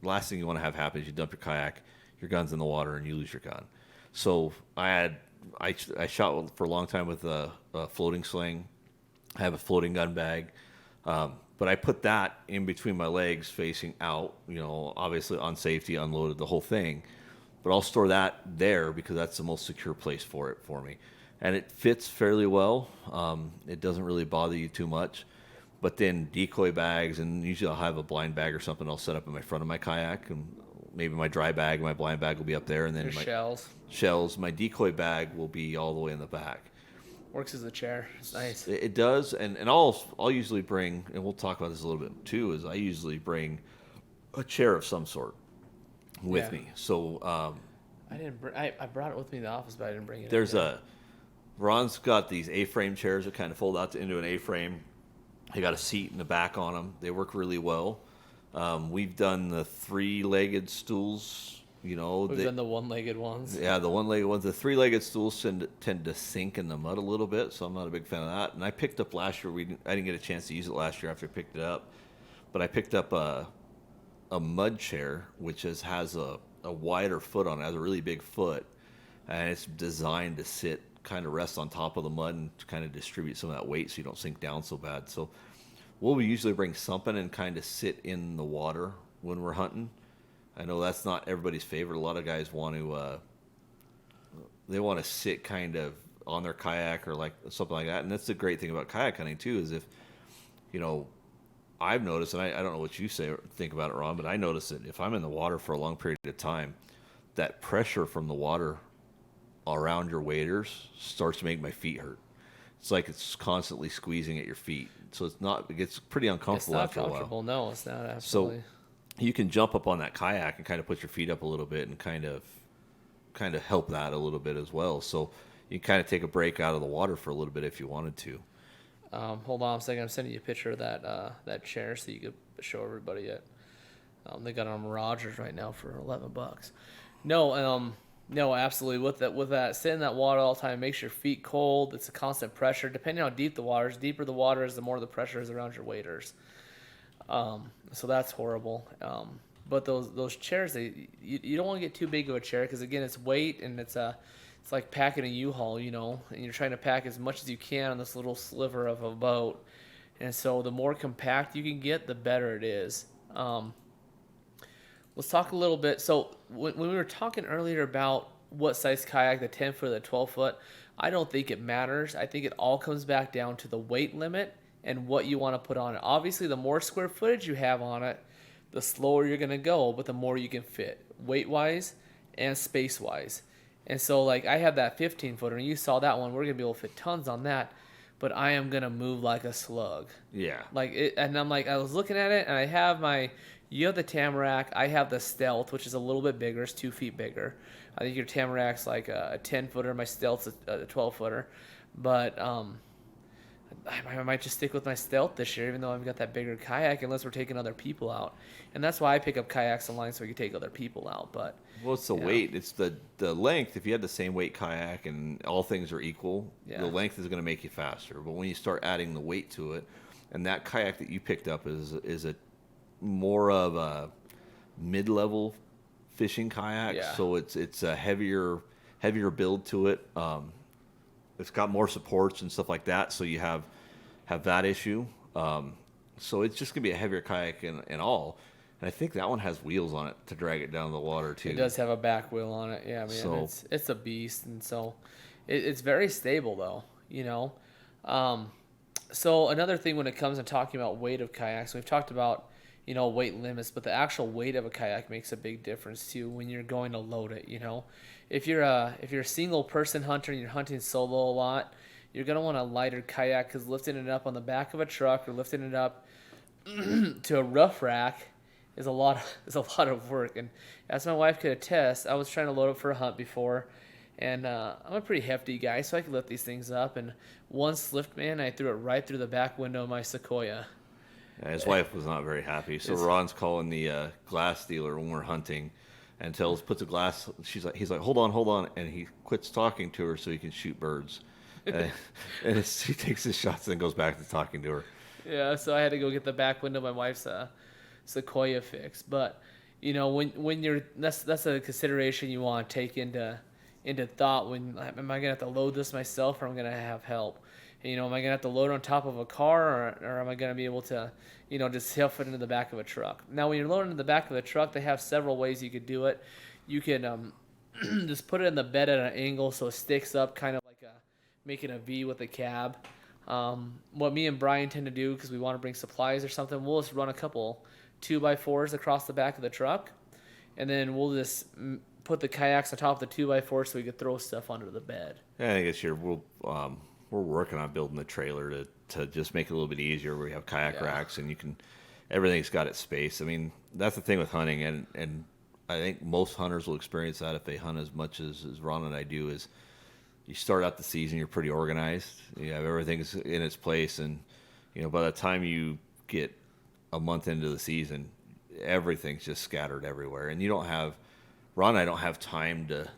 last thing you want to have happen is you dump your kayak, your gun's in the water, and you lose your gun. So I shot for a long time with a floating sling. I have a floating gun bag. But I put that in between my legs facing out, obviously on safety, unloaded, the whole thing. But I'll store that there because that's the most secure place for it for me. And it fits fairly well. It doesn't really bother you too much. But then decoy bags, and usually I'll have a blind bag or something I'll set up in my front of my kayak, and maybe my dry bag and my blind bag will be up there. And then my shells. My decoy bag will be all the way in the back. Works as a chair. It's nice. It does, and I'll usually bring, and we'll talk about this a little bit too, is I usually bring a chair of some sort with me. So I didn't. I brought it with me in the office, but I didn't bring it. Ron's got these A-frame chairs that kind of fold out into an A-frame. They got a seat in the back on them. They work really well. We've done the three-legged stools. We've done the one-legged ones. Yeah, the one-legged ones. The three-legged stools tend to sink in the mud a little bit, so I'm not a big fan of that. And I picked up last year. I didn't get a chance to use it last year after I picked it up, but I picked up a mud chair, which has a wider foot on it. It has a really big foot, and it's designed to kind of rest on top of the mud and to kind of distribute some of that weight so you don't sink down so bad. So we'll usually bring something and kind of sit in the water when we're hunting. I know that's not everybody's favorite. A lot of guys want to sit kind of on their kayak or like something like that. And that's the great thing about kayak hunting too, is if, I've noticed, and I don't know what you think about it, Ron, but I notice that if I'm in the water for a long period of time, that pressure from the water around your waders starts to make my feet hurt. It's like it's constantly squeezing at your feet. So it gets pretty uncomfortable after a while. It's not comfortable. No, it's not. Absolutely. So you can jump up on that kayak and kind of put your feet up a little bit and kind of help that a little bit as well. So you can kind of take a break out of the water for a little bit if you wanted to. Hold on a second. I'm sending you a picture of that chair so you could show everybody it. They got it on Rogers right now for $11. No, absolutely. With that, sit in that water all the time. It makes your feet cold. It's a constant pressure. Depending on how deep the water is, deeper the water is, the more the pressure is around your waders. So that's horrible. But those chairs, you don't want to get too big of a chair because again, it's weight and it's like packing a U-Haul, and you're trying to pack as much as you can on this little sliver of a boat. And so the more compact you can get, the better it is. Let's talk a little bit. So when we were talking earlier about what size kayak, the 10 foot or the 12 foot, I don't think it matters. I think it all comes back down to the weight limit and what you want to put on it. Obviously, the more square footage you have on it, the slower you're going to go, but the more you can fit weight wise and space wise. And so, like, I have that 15 footer, and you saw that one. We're going to be able to fit tons on that, but I am going to move like a slug. Yeah. And I'm like, I was looking at it, and I have you have the Tamarack, I have the Stealth, which is a little bit bigger, it's 2 feet bigger. I think your Tamarack's like a 10 footer, my Stealth's a 12 footer. But I might just stick with my Stealth this year, even though I've got that bigger kayak, unless we're taking other people out. And that's why I pick up kayaks online so we can take other people out. But Well, it's the weight. It's the length. If you had the same weight kayak and all things are equal, the length is going to make you faster. But when you start adding the weight to it, and that kayak that you picked up is a more of a mid-level fishing kayak, so it's a heavier build to it. It's got more supports and stuff like that, so you have that issue. So it's just gonna be a heavier kayak in all. And I think that one has wheels on it to drag it down the water too. It does have a back wheel on it. Yeah, man, so, it's a beast, and so it's very stable though. So another thing when it comes to talking about weight of kayaks, we've talked about weight limits, but the actual weight of a kayak makes a big difference too when you're going to load it. If you're a single person hunter and you're hunting solo a lot, you're gonna want a lighter kayak because lifting it up on the back of a truck or lifting it up to a rough rack is a lot of work. And as my wife could attest, I was trying to load up for a hunt before, and I'm a pretty hefty guy, so I could lift these things up. And one slipped, man, I threw it right through the back window of my Sequoia. Yeah, his wife was not very happy. So Ron's calling the glass dealer when we're hunting, and puts a glass. He's like, hold on, and he quits talking to her so he can shoot birds. And he takes his shots and then goes back to talking to her. Yeah, so I had to go get the back window of my wife's Sequoia fixed. But when you're that's a consideration you want to take into thought. When am I gonna have to load this myself, or am I gonna have help? Am I gonna have to load on top of a car, or am I gonna be able to, just stuff it into the back of a truck? Now, when you're loading in the back of the truck, they have several ways you could do it. You can just put it in the bed at an angle so it sticks up, kind of like making a V with the cab. What me and Brian tend to do, because we want to bring supplies or something, we'll just run a couple 2x4s across the back of the truck, and then we'll just put the kayaks on top of the 2x4 so we could throw stuff under the bed. Yeah, I guess we're working on building the trailer to just make it a little bit easier. We have kayak racks, and everything's got its space. I mean, that's the thing with hunting, and I think most hunters will experience that if they hunt as much as Ron and I do. Is you start out the season, you're pretty organized. You have everything's in its place, and by the time you get a month into the season, everything's just scattered everywhere, and Ron and I don't have time to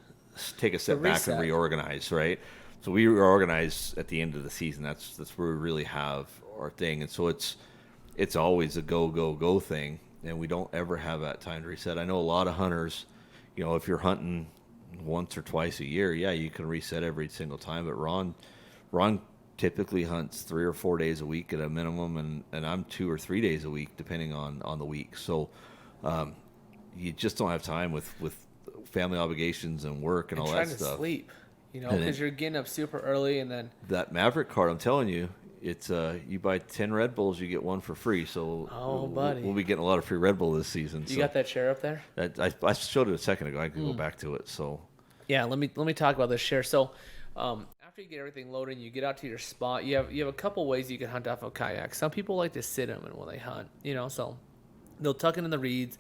take a step back and reorganize, right? So we reorganize at the end of the season. That's where we really have our thing, and so it's always a go thing, and we don't ever have that time to reset. I know a lot of hunters, if you're hunting once or twice a year, you can reset every single time. But Ron typically hunts 3 or 4 days a week at a minimum, and I'm 2 or 3 days a week depending on the week. So you just don't have time with family obligations and work and all that stuff. Trying to sleep. Because you're getting up super early, and then that Maverick card, I'm telling you, it's you buy 10 Red Bulls, you get one for free. So buddy, we'll be getting a lot of free Red Bull this season. You got that chair up there? I showed it a second ago. I can go back to it. So yeah, let me talk about this chair. So after you get everything loaded, and you get out to your spot. You have a couple ways you can hunt off a kayak. Some people like to sit them when they hunt. So they'll tuck it in the reeds,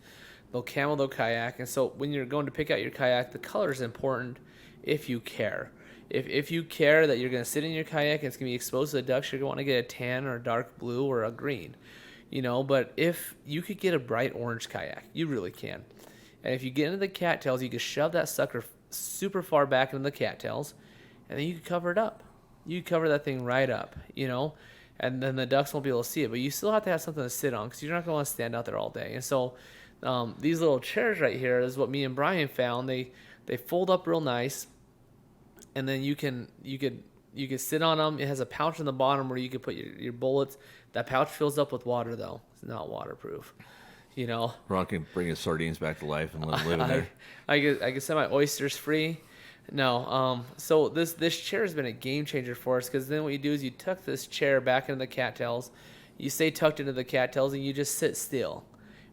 they'll camel their kayak, and so when you're going to pick out your kayak, the color is important. If you care. If you care that you're going to sit in your kayak and it's going to be exposed to the ducks, you're going to want to get a tan or a dark blue or a green. But if you could get a bright orange kayak, you really can. And if you get into the cattails, you can shove that sucker super far back into the cattails, and then you can cover it up. You cover that thing right up, and then the ducks won't be able to see it. But you still have to have something to sit on because you're not going to want to stand out there all day. And so these little chairs right here is what me and Brian found. They fold up real nice, and then you can sit on them. It has a pouch on the bottom where you can put your bullets. That pouch fills up with water though. It's not waterproof. You know, Ron can bring his sardines back to life and let them live in there. I can set my oysters free. No, so this chair has been a game changer for us because then what you do is you tuck this chair back into the cattails, you stay tucked into the cattails, and you just sit still,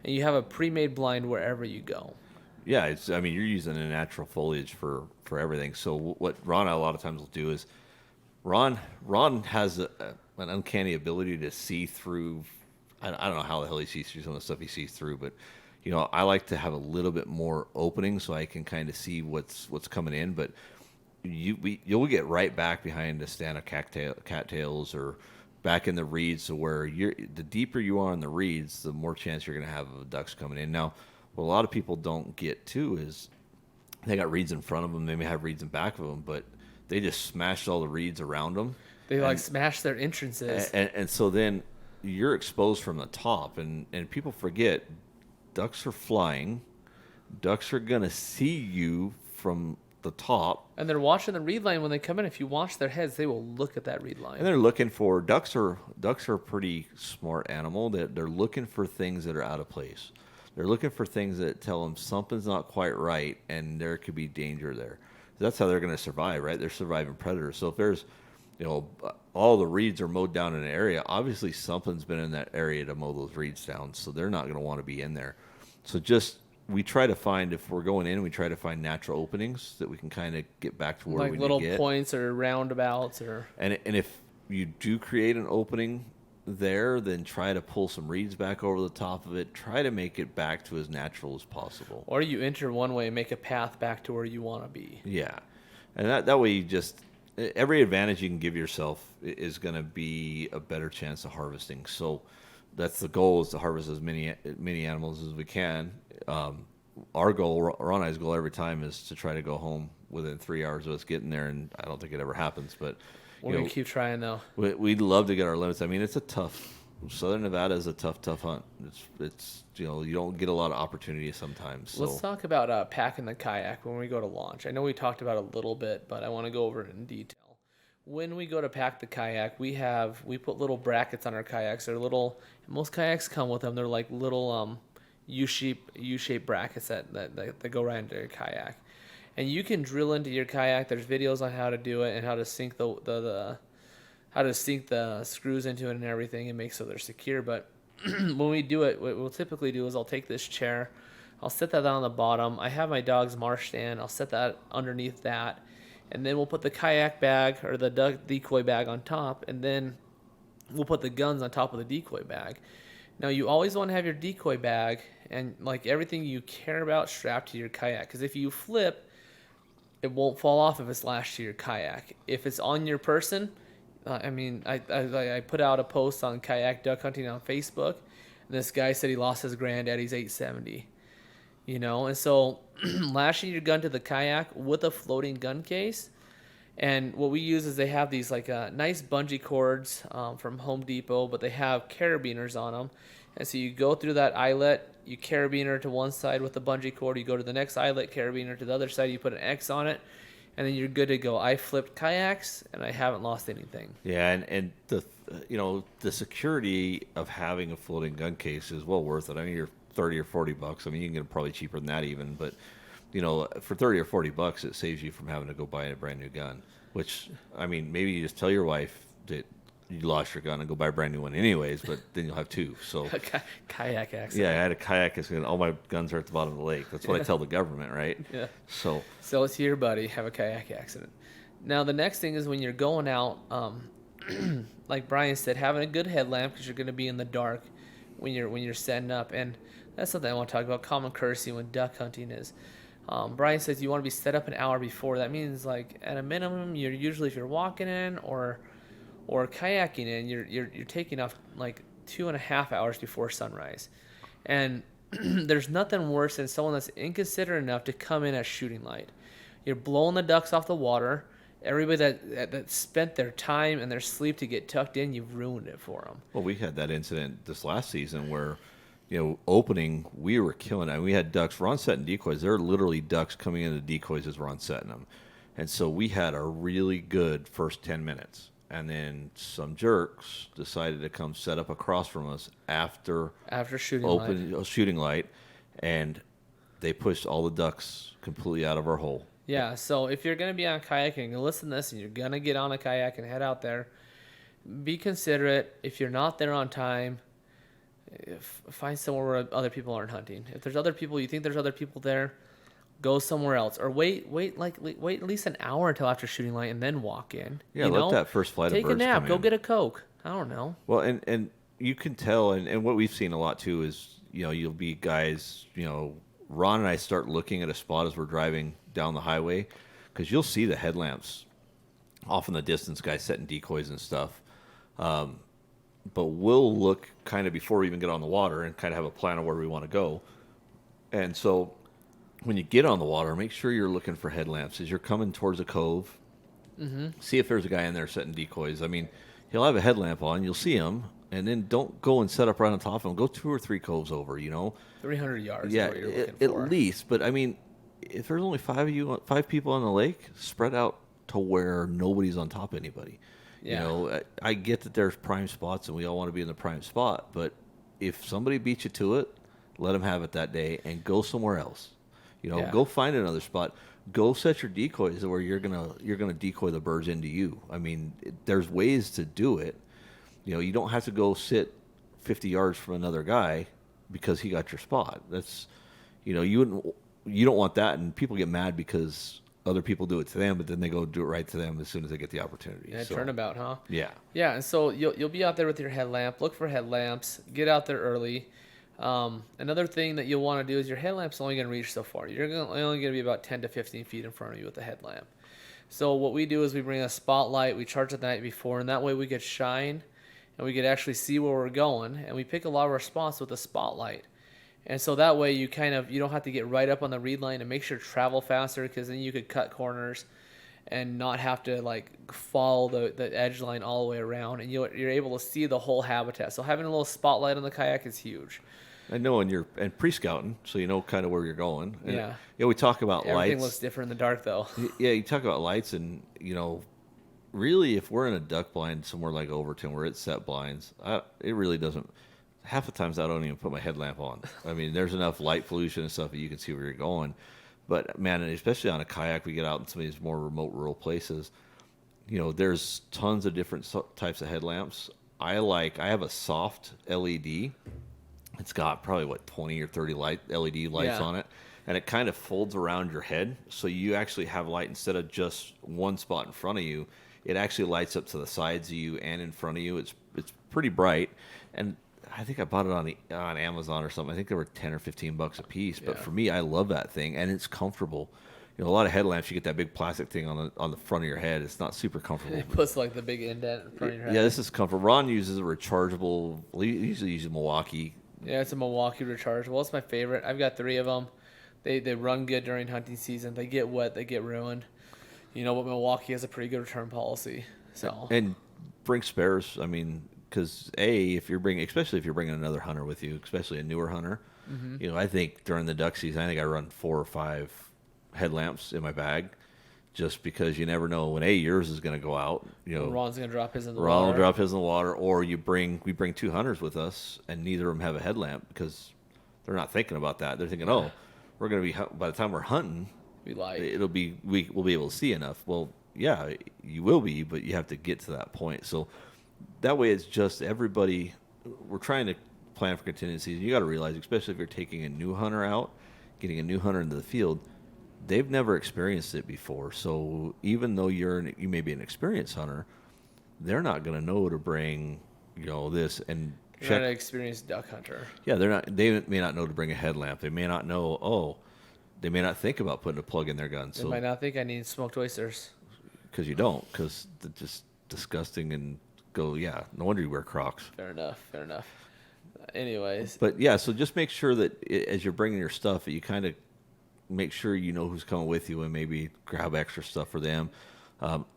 and you have a pre-made blind wherever you go. Yeah, I mean, you're using the natural foliage for everything. So what Ron a lot of times will do is, Ron has an uncanny ability to see through. I don't know how the hell he sees through some of the stuff he sees through, but I like to have a little bit more opening so I can kind of see what's coming in. But you'll get right back behind a stand of cattails or back in the reeds, so where the deeper you are in the reeds, the more chance you're going to have of ducks coming in. Now, what a lot of people don't get too is they got reeds in front of them, they may have reeds in back of them, but they just smashed all the reeds around them. They smash their entrances, and so then you're exposed from the top, and people forget ducks are flying. Ducks are gonna see you from the top, and they're watching the reed line when they come in. If you watch their heads, they will look at that reed line, and they're looking for ducks are a pretty smart animal. They're looking for things that are out of place. They're looking for things that tell them something's not quite right, and there could be danger there. That's how they're going to survive, right? They're surviving predators. So if there's, all the reeds are mowed down in an area, obviously something's been in that area to mow those reeds down. So they're not going to want to be in there. So we try to find, if we're going in, we try to find natural openings that we can kind of get back to where we need to get. Like little points or roundabouts or. And if you do create an opening there, then try to pull some reeds back over the top of it. Try to make it back to as natural as possible. Or you enter one way and make a path back to where you want to be. Yeah. And that way you every advantage you can give yourself is going to be a better chance of harvesting. So that's the goal, is to harvest as many animals as we can. Our goal, Ron and I's goal every time, is to try to go home within 3 hours of us getting there, and I don't think it ever happens, but we're going to keep trying, though. We'd love to get our limits. I mean, it's a tough. Southern Nevada is a tough hunt. It's you don't get a lot of opportunities sometimes. So. Let's talk about packing the kayak when we go to launch. I know we talked about it a little bit, but I want to go over it in detail. When we go to pack the kayak, we put little brackets on our kayaks. They're little. Most kayaks come with them. They're like little U-shaped brackets that go right into your kayak. And you can drill into your kayak. There's videos on how to do it and how to sink the screws into it and everything and make so they're secure. But when we do it, what we'll typically do is I'll take this chair, I'll set that down on the bottom. I have my dog's marsh stand. I'll set that underneath that, and then we'll put the kayak bag or the duck decoy bag on top, and then we'll put the guns on top of the decoy bag. Now, you always want to have your decoy bag and like everything you care about strapped to your kayak, because if you flip, it won't fall off if it's lashed to your kayak. If it's on your person, I put out a post on kayak duck hunting on Facebook, and this guy said he lost his granddaddy's 870. And so lashing your gun to the kayak with a floating gun case, and what we use is they have these nice bungee cords from Home Depot, but they have carabiners on them. And so you go through that eyelet, you carabiner to one side with the bungee cord, you go to the next eyelet, carabiner to the other side, you put an X on it, and then you're good to go. I flipped kayaks, and I haven't lost anything. Yeah, and the security of having a floating gun case is well worth it. I mean, you're $30 or $40. I mean, you can get it probably cheaper than that even, but for $30 or $40, it saves you from having to go buy a brand new gun. Which, I mean, maybe you just tell your wife that you lost your gun and go buy a brand new one anyways, but then you'll have two. So kayak accident. Yeah, I had a kayak accident. All my guns are at the bottom of the lake. That's what I tell the government, right? Yeah. So let's hear, buddy, have a kayak accident. Now, the next thing is when you're going out, like Brian said, having a good headlamp, because you're going to be in the dark when you're setting up. And that's something I want to talk about. Common courtesy when duck hunting is. Brian says you want to be set up an hour before. That means, like, at a minimum, you're usually, if you're walking in or kayaking in, you're taking off like 2.5 hours before sunrise. And there's nothing worse than someone that's inconsiderate enough to come in at shooting light. You're blowing the ducks off the water, Everybody that spent their time and their sleep to get tucked in, you've ruined it for them. Well, we had that incident this last season where, opening, we were killing it. We had ducks. Ron setting decoys. There are literally ducks coming into decoys as Ron setting them. And so we had a really good first 10 minutes. And then some jerks decided to come set up across from us after shooting light, and they pushed all the ducks completely out of our hole. Yeah, so if you're going to be on kayaking and listen to this and you're going to get on a kayak and head out there, be considerate. If you're not there on time, find somewhere where other people aren't hunting. If there's other people, you think there's other people there, go somewhere else. Or wait at least an hour until after shooting light and then walk in. Yeah, let that first flight of birds come in. Take a nap, go get a Coke. I don't know. Well, and you can tell, and what we've seen a lot too is, you'll be guys, Ron and I start looking at a spot as we're driving down the highway, because you'll see the headlamps off in the distance, guys setting decoys and stuff. But we'll look kind of before we even get on the water and kind of have a plan of where we want to go. And so when you get on the water, make sure you're looking for headlamps as you're coming towards a cove. Mm-hmm. See if there's a guy in there setting decoys. I mean, he'll have a headlamp on. You'll see him. And then don't go and set up right on top of them. Go 2 or 3 coves over, 300 yards yeah, is what you're looking for. At least. But, I mean, if there's only 5 people on the lake, spread out to where nobody's on top of anybody. Yeah. I get that there's prime spots, and we all want to be in the prime spot. But if somebody beats you to it, let them have it that day and go somewhere else. Go find another spot. Go set your decoys where you're gonna decoy the birds into you. I mean, there's ways to do it. You don't have to go sit 50 yards from another guy because he got your spot. That's, you don't want that, and people get mad because other people do it to them, but then they go do it right to them as soon as they get the opportunity. Yeah, turnabout, huh? Yeah. Yeah, and so you'll be out there with your headlamp. Look for headlamps. Get out there early. Another thing that you'll want to do is your headlamp's only going to reach so far. You're only going to be about 10 to 15 feet in front of you with the headlamp. So what we do is we bring a spotlight. We charge it the night before, and that way we get shine, and we could actually see where we're going, and we pick a lot of our spots with a spotlight. And so that way you don't have to get right up on the reed line and make sure to travel faster, because then you could cut corners and not have to follow the edge line all the way around, and you're able to see the whole habitat. So having a little spotlight on the kayak is huge. I know, and pre-scouting, so you know kind of where you're going. And, yeah. We talk about lights. Everything looks different in the dark, though. Yeah, you talk about lights, and really, if we're in a duck blind somewhere like Overton where it's set blinds, it really doesn't. Half the times I don't even put my headlamp on. I mean, there's enough light pollution and stuff that you can see where you're going. But man, especially on a kayak, we get out in some of these more remote rural places. There's tons of different types of headlamps. I have a soft LED. It's got probably 20 or 30 LED lights on it, and it kind of folds around your head, so you actually have light instead of just one spot in front of you. It actually lights up to the sides of you and in front of you. It's pretty bright, and I think I bought it on Amazon or something. I think they were $10 or $15 a piece. But for me, I love that thing, and it's comfortable. A lot of headlamps, you get that big plastic thing on the front of your head. It's not super comfortable. It puts the big indent in front of your head. Yeah, this is comfortable. Ron uses a rechargeable. He usually uses Milwaukee. Yeah, it's a Milwaukee rechargeable. It's my favorite. I've got 3 of them. They run good during hunting season. They get wet, they get ruined. But Milwaukee has a pretty good return policy. So and bring spares. I mean, because especially if you're bringing another hunter with you, especially a newer hunter. Mm-hmm. I think during the duck season, I run 4 or 5 headlamps in my bag, just because you never know when yours is going to go out. Ron's going to drop his in the water. Ron will drop his in the water, or we bring 2 hunters with us, and neither of them have a headlamp because they're not thinking about that. They're thinking, we're going to be, by the time we're hunting, we'll be able to see enough. Well, yeah, you will be, but you have to get to that point. So that way, it's just everybody. We're trying to plan for contingencies. You got to realize, especially if you're taking a new hunter out, getting a new hunter into the field, they've never experienced it before. So even though you may be an experienced hunter, they're not going to know to bring, this and check. You're not an experienced duck hunter. Yeah, they're not. They may not know to bring a headlamp. They may not know. They may not think about putting a plug in their gun. They might not think I need smoked oysters. Because you don't. Because they're just disgusting and go. Yeah, no wonder you wear Crocs. Fair enough. Anyways. But yeah, so just make sure that as you're bringing your stuff, that you kind of make sure you know who's coming with you and maybe grab extra stuff for them.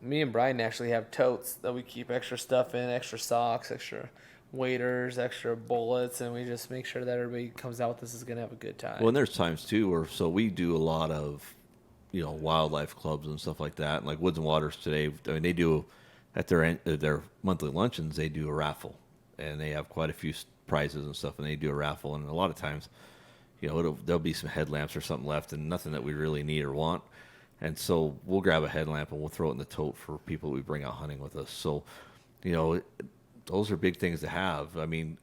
Me and Brian actually have totes that we keep extra stuff in, extra socks, extra waders, extra bullets, and we just make sure that everybody comes out with this is going to have a good time. Well, and there's times too where so we do a lot of, wildlife clubs and stuff like that. And like Woods and Waters today, I mean, they do at their monthly luncheons, they do a raffle, and they have quite a few prizes and stuff, and they do a raffle. And a lot of times, there'll be some headlamps or something left, and nothing that we really need or want. And so we'll grab a headlamp and we'll throw it in the tote for people we bring out hunting with us. So, those are big things to have. I mean,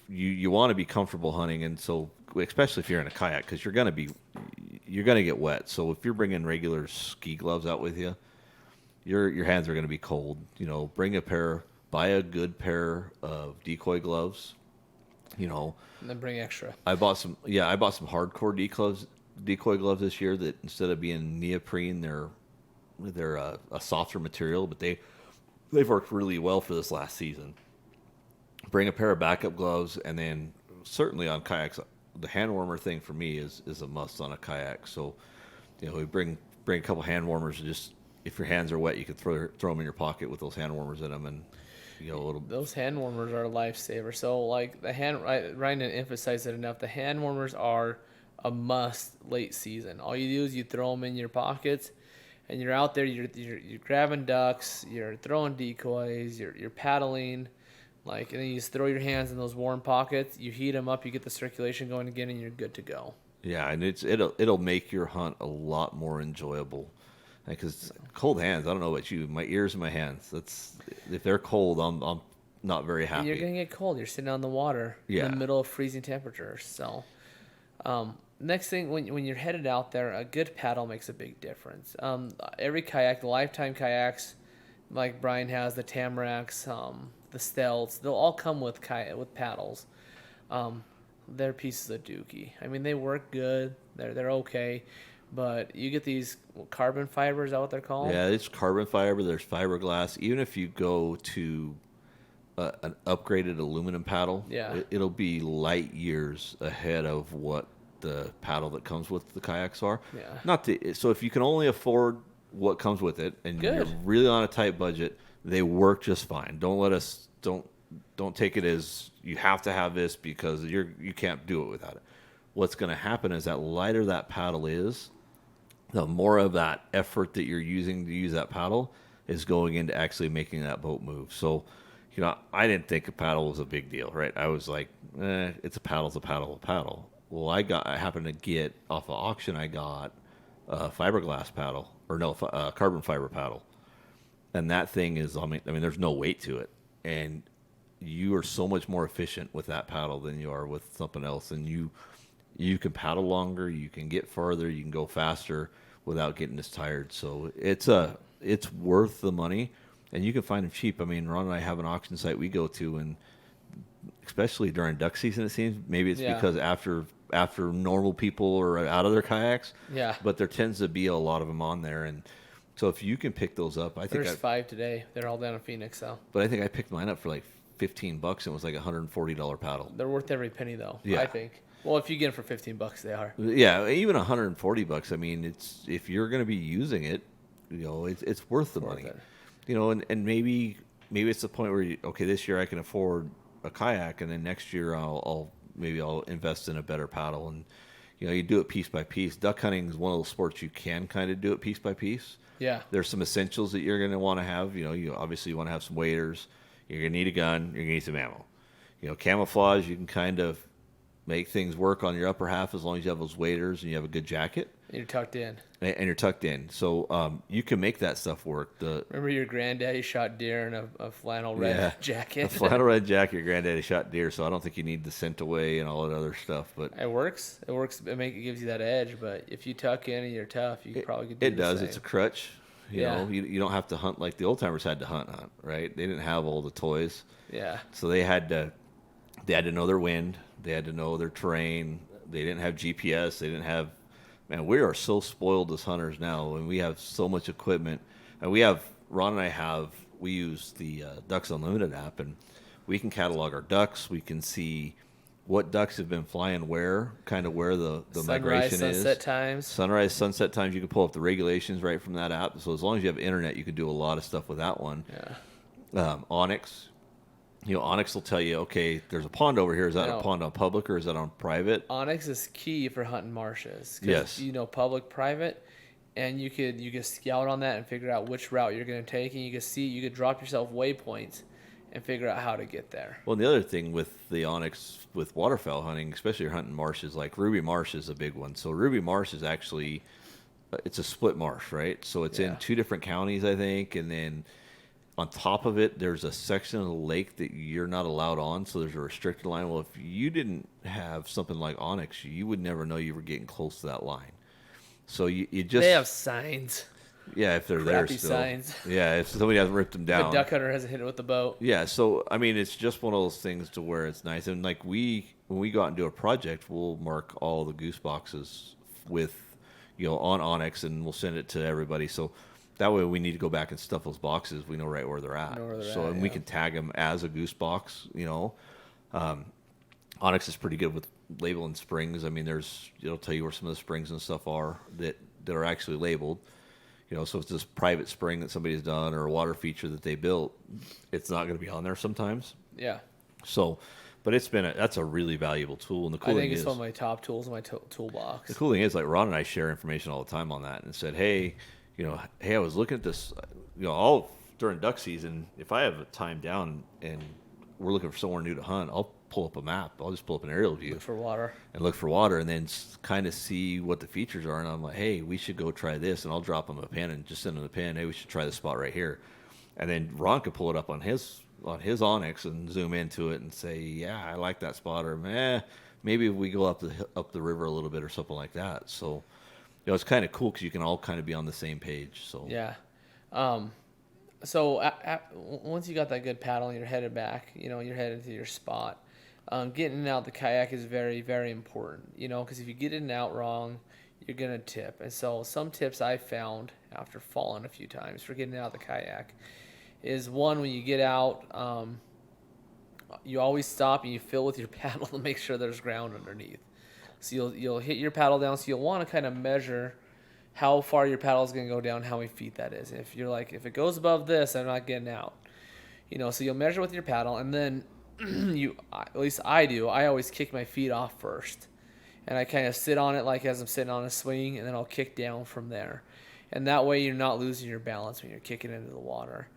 you want to be comfortable hunting, and so especially if you're in a kayak, because you're gonna get wet. So if you're bringing regular ski gloves out with you, your hands are gonna be cold. Buy a good pair of decoy gloves. And then bring extra. I bought some hardcore decoy gloves this year that instead of being neoprene, they're a softer material, but they've worked really well for this last season. Bring a pair of backup gloves, and then certainly on kayaks, the hand warmer thing for me is a must on a kayak. So, we bring a couple hand warmers. Just if your hands are wet, you can throw them in your pocket with those hand warmers in them, and Those hand warmers are a lifesaver. So like Ryan didn't emphasize it enough. The hand warmers are a must late season. All you do is you throw them in your pockets, and you're out there. You're grabbing ducks. You're throwing decoys. You're paddling. And then you just throw your hands in those warm pockets. You heat them up. You get the circulation going again, and you're good to go. Yeah, and it'll make your hunt a lot more enjoyable. Because cold hands, I don't know about you, my ears and my hands. If they're cold, I'm not very happy. You're gonna get cold. You're sitting on the water in the middle of freezing temperatures. So, next thing, when you're headed out there, a good paddle makes a big difference. Every kayak, the Lifetime kayaks, like Brian has, the Tamaracks, the Stelts, they'll all come with paddles. They're pieces of dookie. I mean, they work good. They're okay. But you get these carbon fiber, is that what they're called? Yeah, it's carbon fiber. There's fiberglass. Even if you go to an upgraded aluminum paddle, it'll be light years ahead of what the paddle that comes with the kayaks are. Yeah. So if you can only afford what comes with it, and Good. you're really on a tight budget, they work just fine. Don't take it as you have to have this because you can't do it without it. What's going to happen is that lighter that paddle is, the more of that effort that you're using to use that paddle is going into actually making that boat move. So, I didn't think a paddle was a big deal, right? I was like, it's a paddle, a paddle. Well, I happened to get off of auction, I got a fiberglass paddle, carbon fiber paddle. And that thing is, I mean, there's no weight to it. And you are so much more efficient with that paddle than you are with something else. And you can paddle longer, you can get farther, you can go faster without getting as tired. So it's worth the money, and you can find them cheap. I mean, Ron and I have an auction site we go to, and especially during duck season, it seems maybe it's because after normal people are out of their kayaks. Yeah. But there tends to be a lot of them on there, and so if you can pick those up, There's 5 today. They're all down in Phoenix, so. But I think I picked mine up for like $15, and it was like $140 paddle. They're worth every penny, though. Yeah. I think. Well, if you get them for $15, they are. Yeah, even $140. I mean, if you're going to be using it, it's worth the money. And maybe it's the point where this year I can afford a kayak, and then next year I'll invest in a better paddle, and you do it piece by piece. Duck hunting is one of those sports you can kind of do it piece by piece. Yeah. There's some essentials that you're going to want to have. You obviously want to have some waders. You're going to need a gun. You're going to need some ammo. Camouflage, you can kind of make things work on your upper half as long as you have those waders and you have a good jacket. And you're tucked in. And you're tucked in. So you can make that stuff work. Remember your granddaddy shot deer in a flannel red jacket? A flannel red jacket, your granddaddy shot deer, so I don't think you need the scent away and all that other stuff. But it works. It gives you that edge, but if you tuck in and you're tough, you probably could do it the does. same. It's a crutch. You don't have to hunt like the old timers had to hunt, right? They didn't have all the toys. Yeah. So they had to know their wind. They had to know their terrain. They didn't have GPS. They didn't have. Man, we are so spoiled as hunters now, and we have so much equipment. And Ron and I we use the Ducks Unlimited app, and we can catalog our ducks. We can see what ducks have been flying where, kind of where the Sunrise, migration sunset is. times. Sunrise, sunset times. You can pull up the regulations right from that app. So as long as you have internet, you can do a lot of stuff with that one. Yeah. Onyx. Onyx will tell you, okay, there's a pond over here. Is that a pond on public or is that on private? Onyx is key for hunting marshes. Yes. Public, private, and you could scout on that and figure out which route you're going to take, and you could drop yourself waypoints and figure out how to get there. Well, and the other thing with the Onyx, with waterfowl hunting, especially you're hunting marshes, like Ruby Marsh is a big one. So Ruby Marsh is actually, it's a split marsh, right? So it's in 2 different counties, I think, and then on top of it, there's a section of the lake that you're not allowed on, so there's a restricted line. Well, if you didn't have something like Onyx, you would never know you were getting close to that line. So you just... They have signs. Yeah, if they're there Crappy still. signs. Yeah, if somebody hasn't ripped them down. The duck hunter hasn't hit it with the boat. Yeah, so, I mean, it's just one of those things to where it's nice. And, like, when we go out and do a project, we'll mark all the goose boxes with, on Onyx, and we'll send it to everybody. So that way we need to go back and stuff those boxes. We know right where they're at. And we can tag them as a goose box, Onyx is pretty good with labeling springs. I mean, it'll tell you where some of the springs and stuff are that are actually labeled. So if it's this private spring that somebody's done or a water feature that they built, it's not going to be on there sometimes. Yeah. So, but that's a really valuable tool. And the cool thing is, it's one of my top tools in my toolbox. The cool thing is, like Ron and I share information all the time on that, and said, hey, I was looking at this, all during duck season. If I have a time down and we're looking for somewhere new to hunt, I'll pull up a map. I'll just pull up an aerial view. Look for water. And then kind of see what the features are. And I'm like, hey, we should go try this. And I'll drop them a pin and just send them a pin. Hey, we should try this spot right here. And then Ron could pull it up on his Onyx and zoom into it and say, yeah, I like that spot. Or, maybe we go up the river a little bit or something like that. So, it's kind of cool because you can all kind of be on the same page. So yeah. So once you got that good paddle and you're headed back, you're headed to your spot. Getting in and out the kayak is very, very important, because if you get in and out wrong, you're going to tip. And so some tips I found after falling a few times for getting out of the kayak is, one, when you get out, you always stop and you fill with your paddle to make sure there's ground underneath. So you'll hit your paddle down, so you'll want to kind of measure how far your paddle is going to go down, how many feet that is. If you're like, if it goes above this, I'm not getting out. So you'll measure with your paddle, and then at least I do, I always kick my feet off first. And I kind of sit on it like as I'm sitting on a swing, and then I'll kick down from there. And that way you're not losing your balance when you're kicking into the water.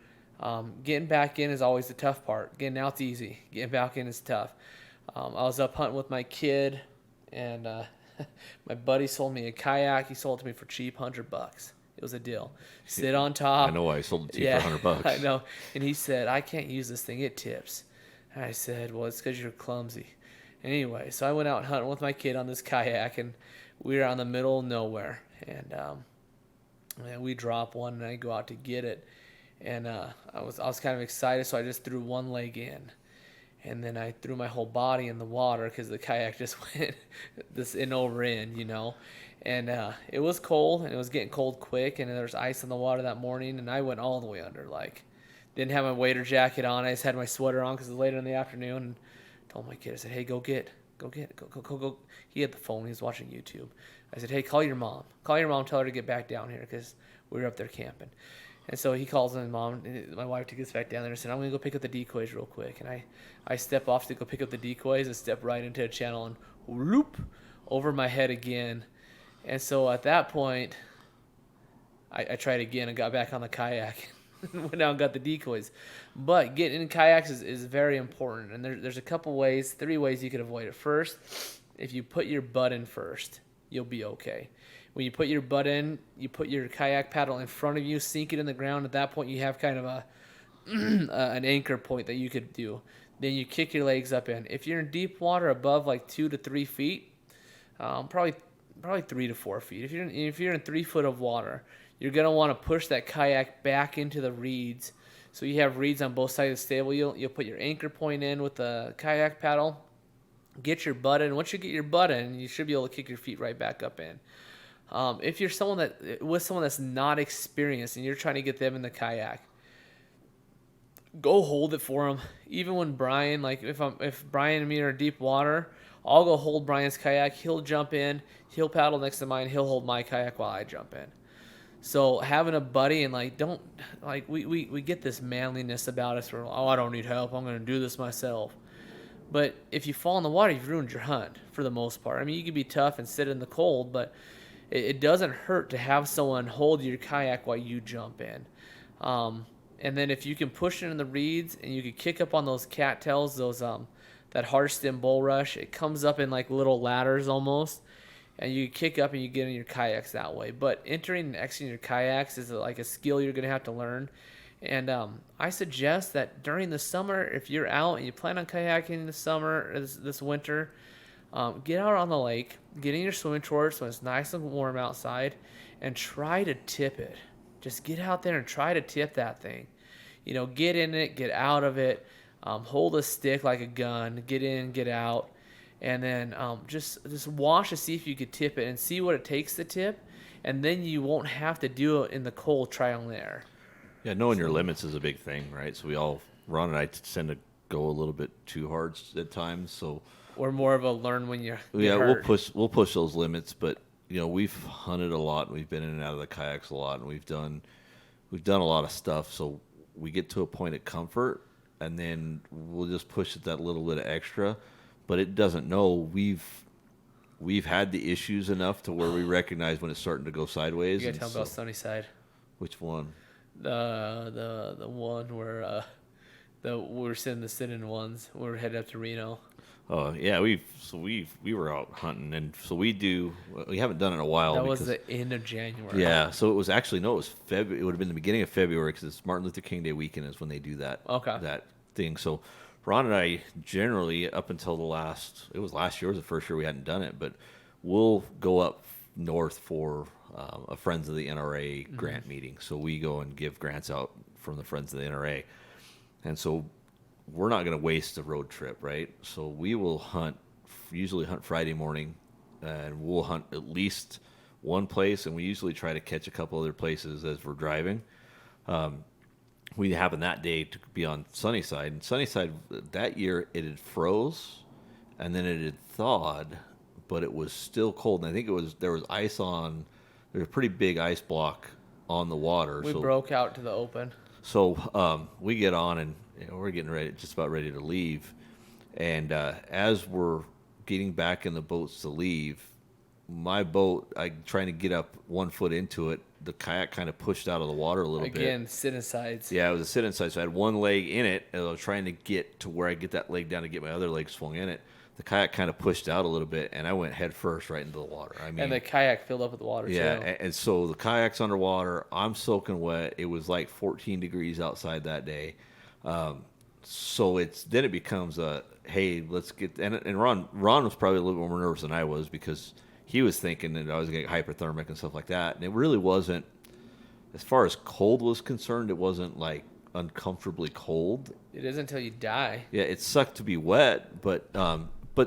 Getting back in is always the tough part. Getting out's easy. Getting back in is tough. I was up hunting with my kid, and my buddy sold me a kayak. He sold it to me for cheap, $100. It was a deal. Sit on top. I know why he sold it to you for $100. I know. And he said, I can't use this thing. It tips. And I said, well, it's because you're clumsy. Anyway, so I went out hunting with my kid on this kayak, and we were out in the middle of nowhere. And we drop one, and I go out to get it. And I was kind of excited, so I just threw one leg in. And then I threw my whole body in the water because the kayak just went this in over in, And it was cold, and it was getting cold quick, and there was ice in the water that morning, and I went all the way under. Like, didn't have my waders jacket on. I just had my sweater on because it was later in the afternoon. And told my kid, I said, hey, go. He had the phone. He was watching YouTube. I said, hey, call your mom. Tell her to get back down here because we were up there camping. And so he calls my mom, and my wife gets back down there and said, I'm going to go pick up the decoys real quick. And I step off to go pick up the decoys and step right into a channel and whoop, over my head again. And so at that point, I tried again and got back on the kayak and went out and got the decoys. But getting in kayaks is very important. And there's a couple ways, 3 ways you can avoid it. First, if you put your butt in first, you'll be okay. When you put your butt in, you put your kayak paddle in front of you, sink it in the ground. At that point, you have kind of an anchor point that you could do. Then you kick your legs up in. If you're in deep water above like 2 to 3 feet, probably 3 to 4 feet. If you're in 3 foot of water, you're gonna want to push that kayak back into the reeds. So you have reeds on both sides of the stable. You'll put your anchor point in with the kayak paddle. Get your butt in. Once you get your butt in, you should be able to kick your feet right back up in. If you're someone that's not experienced and you're trying to get them in the kayak, go hold it for him. Even when Brian, like if Brian and me are in deep water, I'll go hold Brian's kayak. He'll jump in, he'll paddle next to mine, he'll hold my kayak while I jump in. So having a buddy and like don't like we get this manliness about us where I don't need help, I'm gonna do this myself. But if you fall in the water, you've ruined your hunt for the most part. I mean, you can be tough and sit in the cold, but it doesn't hurt to have someone hold your kayak while you jump in. And then if you can push it in the reeds and you can kick up on those cattails, those that hard stem bulrush, it comes up in like little ladders almost, and you kick up and you get in your kayaks that way. But entering and exiting your kayaks is like a skill you're going to have to learn. And I suggest that during the summer, if you're out and you plan on kayaking this summer, this winter, get out on the lake, get in your swimming shorts when it's nice and warm outside, and try to tip it. Just get out there and try to tip that thing. You know, get in it, get out of it, hold a stick like a gun, get in, get out, and then just wash to see if you could tip it and see what it takes to tip, and then you won't have to do it in the cold trial and error. Yeah, knowing your limits is a big thing, right? So Ron and I tend to go a little bit too hard at times. So we're more of a learn when you're hurt. we'll push those limits, but you know we've hunted a lot, and we've been in and out of the kayaks a lot, and we've done a lot of stuff. So we get to a point of comfort, and then we'll just push it that little bit of extra. But it doesn't know we've had the issues enough to where we recognize when it's starting to go sideways. You gotta tell about Sunnyside. Which one? The one where we're sitting the sit-in ones. We're headed up to Reno. Oh yeah, we were out hunting, and so we haven't done it in a while. That was the end of January. Yeah, so it was actually it was February. It would have been the beginning of February because it's Martin Luther King Day weekend is when they do that. Okay. That thing. So Ron and I generally up until last year was the first year we hadn't done it, but we'll go up north for a Friends of the NRA grant meeting. So we go and give grants out from the Friends of the NRA. And so we're not going to waste a road trip, right? So we will usually hunt Friday morning, and we'll hunt at least one place, and we usually try to catch a couple other places as we're driving. We happened that day to be on Sunnyside. And Sunnyside, that year, it had froze, and then it had thawed, but it was still cold. And I think there was ice on. There's a pretty big ice block on the water. We broke out to the open. So we get on, and we're getting just about ready to leave. And as we're getting back in the boats to leave, my boat, trying to get up 1 foot into it, the kayak kind of pushed out of the water a little bit. Again, sit-in sides. Yeah, it was a sit-in side. So I had one leg in it, and I was trying to get to where I get that leg down to get my other leg swung in it. The kayak kind of pushed out a little bit, and I went head first right into the water. I mean, and the kayak filled up with water, too. Yeah, and so the kayak's underwater. I'm soaking wet. It was like 14 degrees outside that day. So then it becomes hey, let's get – and Ron was probably a little bit more nervous than I was because he was thinking that I was going to get hypothermic and stuff like that. And it really wasn't – as far as cold was concerned, it wasn't like uncomfortably cold. It is until you die. Yeah, it sucked to be wet, but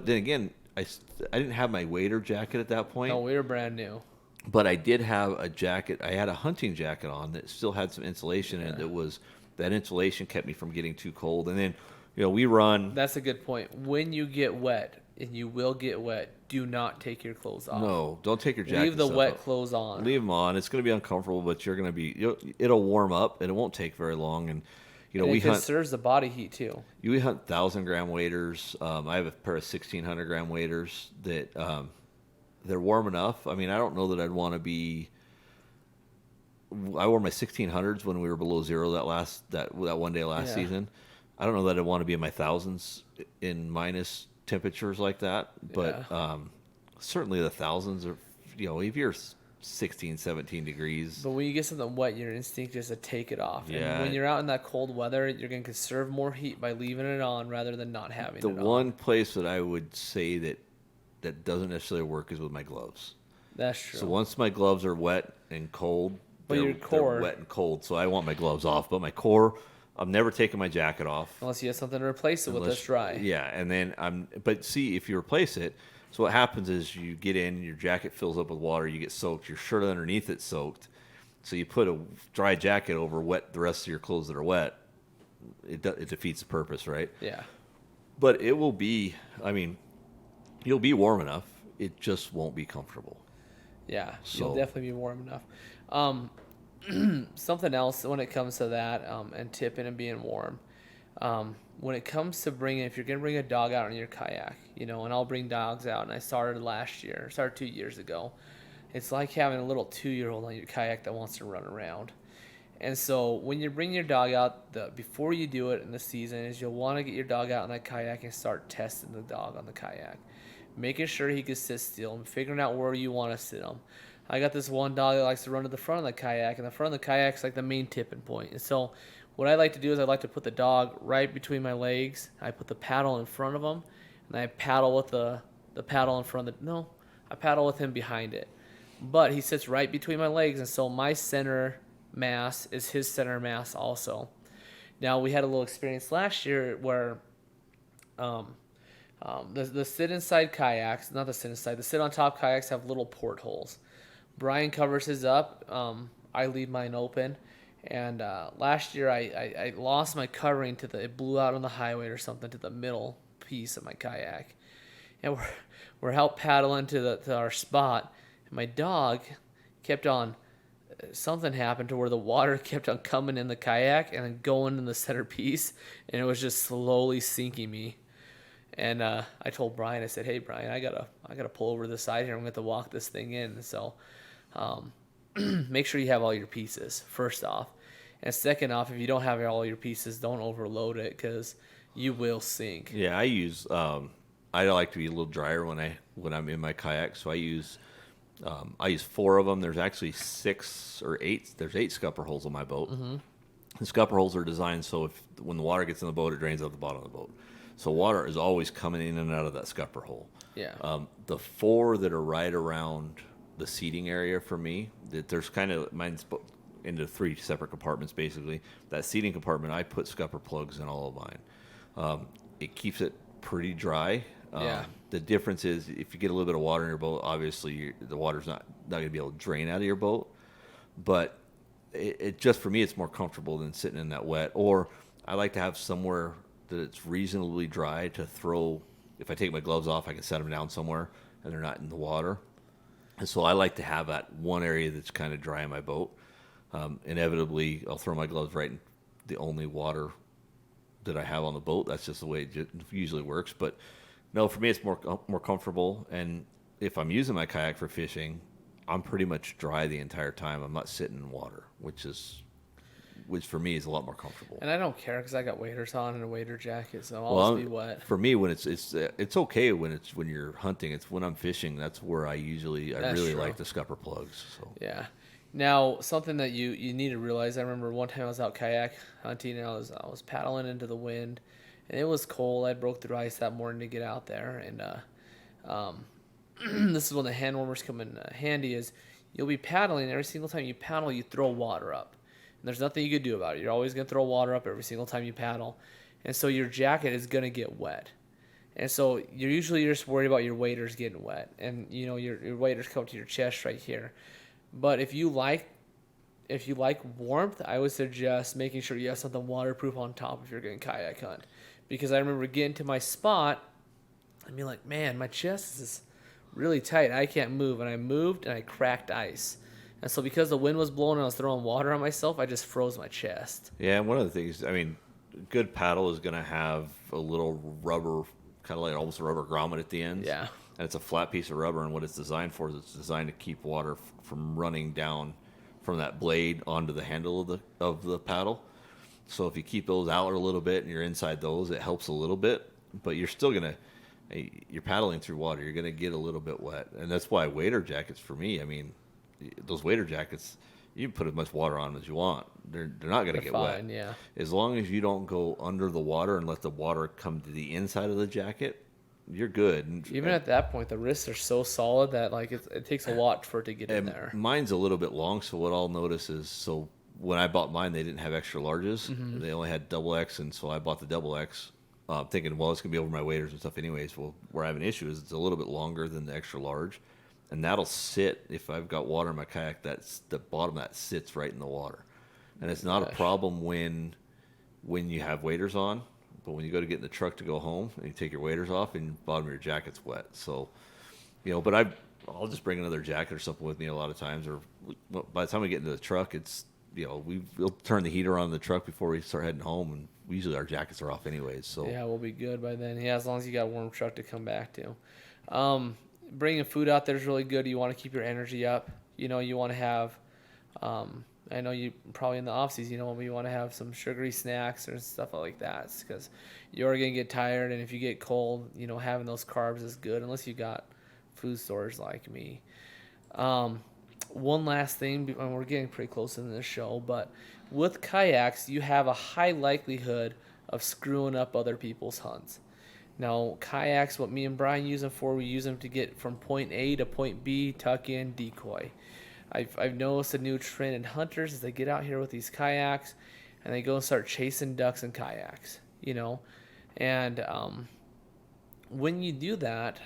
then again, I didn't have my waders jacket at that point. No, we were brand new. But I did have a jacket. I had a hunting jacket on that still had some insulation in it. That insulation kept me from getting too cold. And then, we run. That's a good point. When you get wet, and you will get wet, do not take your clothes off. No, don't take your jacket. Leave the wet clothes on. Leave them on. It's going to be uncomfortable, but you're going to be. It'll warm up, and it won't take very long. And it conserves the body heat too. We hunt 1,000-gram waders. I have a pair of 1,600-gram waders that they're warm enough. I mean, I don't know that I'd want to be. I wore my 1,600s when we were below zero that one day last season. I don't know that I'd want to be in my thousands in minus temperatures like that, but certainly the thousands are. If you're 16, 17 degrees. But when you get something wet, your instinct is to take it off. Yeah. And when you're out in that cold weather, you're going to conserve more heat by leaving it on rather than not having it on. The one place that I would say that doesn't necessarily work is with my gloves. That's true. So once my gloves are wet and cold, they're wet and cold, so I want my gloves off. But my core, I'm never taking my jacket off. Unless you have something to replace it with that's dry. Yeah, and then but see, if you replace it, so what happens is you get in, your jacket fills up with water, you get soaked, your shirt underneath it's soaked. So you put a dry jacket over the rest of your clothes that are wet. it defeats the purpose, right? Yeah. But it will be, I mean, you'll be warm enough. It just won't be comfortable. Yeah. You'll So definitely be warm enough. Um, Something else when it comes to that, and tipping and being warm. When it comes to bringing, if you're gonna bring a dog out in your kayak, and I'll bring dogs out, and I started last year, started 2 years ago. It's like having a little 2-year-old on your kayak that wants to run around. And so when you bring your dog out, before you do it in the season, is you'll want to get your dog out in that kayak and start testing the dog on the kayak, making sure he can sit still and figuring out where you want to sit him. I got this one dog that likes to run to the front of the kayak, and the front of the kayak is like the main tipping point. And so what I like to do is I like to put the dog right between my legs. I put the paddle in front of him, and I paddle with the paddle in front of the, no, I paddle with him behind it. But he sits right between my legs, and so my center mass is his center mass also. Now, we had a little experience last year where the sit inside kayaks, not the sit inside, the sit on top kayaks have little portholes. Brian covers his up. I leave mine open. And last year I lost my covering it blew out on the highway or something to the middle piece of my kayak. And we're out paddling to our spot. And my dog kept on, something happened to where the water kept on coming in the kayak and then going in the centerpiece. And it was just slowly sinking me. And I told Brian, I said, "Hey Brian, I gotta pull over to the side here. I'm gonna have to walk this thing in." So make sure you have all your pieces first off, and second off, if you don't have all your pieces, don't overload it because you will sink. yeah, I like to be a little drier when I'm in my kayak, so I use 4 of them. There's actually 6 or 8. There's 8 scupper holes on my boat. Mm-hmm. The scupper holes are designed so when the water gets in the boat, it drains out the bottom of the boat. So water is always coming in and out of that scupper hole. Yeah. The 4 that are right around the seating area for me, there's kind of mine's into 3 separate compartments basically. That seating compartment, I put scupper plugs in all of mine. It keeps it pretty dry. Yeah. The difference is if you get a little bit of water in your boat, obviously the water's not going to be able to drain out of your boat. But it just for me, it's more comfortable than sitting in that wet. Or I like to have somewhere that it's reasonably dry to throw. If I take my gloves off, I can set them down somewhere and they're not in the water. And so I like to have that one area that's kind of dry in my boat. Inevitably, I'll throw my gloves right in the only water that I have on the boat. That's just the way it usually works. But no, for me, it's more comfortable. And if I'm using my kayak for fishing, I'm pretty much dry the entire time. I'm not sitting in water, which for me is a lot more comfortable. And I don't care because I got waders on and a wader jacket, so I'll Well, just be wet. for me, when it's okay when you're hunting. It's when I'm fishing that's where I really true. like the scupper plugs. So Yeah. Now, something that you need to realize, I remember one time I was out kayak hunting and I was paddling into the wind, and it was cold. I broke through ice that morning to get out there, and this is when the hand warmers come in handy. Is you'll be paddling every single time you paddle, you throw water up. And there's nothing you can do about it. You're always going to throw water up every single time you paddle. And so your jacket is going to get wet. And so you're just worried about your waders getting wet. And, your waders come to your chest right here. But if you like warmth, I would suggest making sure you have something waterproof on top if you're going kayak hunt. Because I remember getting to my spot and being like, man, my chest is really tight. I can't move. And I moved and I cracked ice. And so because the wind was blowing and I was throwing water on myself, I just froze my chest. yeah, and one of the things, I mean, a good paddle is going to have a little rubber, kind of like almost a rubber grommet at the end. Yeah. And it's a flat piece of rubber, and what it's designed for is it's designed to keep water from running down from that blade onto the handle of the paddle. So if you keep those out a little bit and you're inside those, it helps a little bit, but you're still you're paddling through water. You're going to get a little bit wet, and that's why wader jackets for me. I mean, those wader jackets, you can put as much water on them as you want. They're not going to get wet. Yeah. As long as you don't go under the water and let the water come to the inside of the jacket, you're good. Even at that point, the wrists are so solid that it takes a lot for it to get in there. Mine's a little bit long, so what I'll notice is when I bought mine, they didn't have extra larges. Mm-hmm. They only had double X, and so I bought the double X, thinking, well, it's going to be over my waders and stuff anyways. Well, where I have an issue is it's a little bit longer than the extra large. And that'll sit, if I've got water in my kayak, that's the bottom that sits right in the water. And it's not a problem when when you have waders on, but when you go to get in the truck to go home and you take your waders off and the bottom of your jacket's wet. So, but I'll just bring another jacket or something with me a lot of times. Or by the time we get into the truck, it's we'll turn the heater on in the truck before we start heading home, and usually our jackets are off anyways. So yeah, we'll be good by then. Yeah, as long as you got a warm truck to come back to. Bringing food out there is really good. You want to keep your energy up. You want to have. I know you probably in the off season, you want to have some sugary snacks or stuff like that, because you're going to get tired, and if you get cold, having those carbs is good, unless you got food storage like me. One last thing, and we're getting pretty close in this show, but with kayaks, you have a high likelihood of screwing up other people's hunts. Now, kayaks, what me and Brian use them for, we use them to get from point A to point B, tuck in, decoy. I've noticed a new trend in hunters is they get out here with these kayaks and they go and start chasing ducks in kayaks, and when you do that,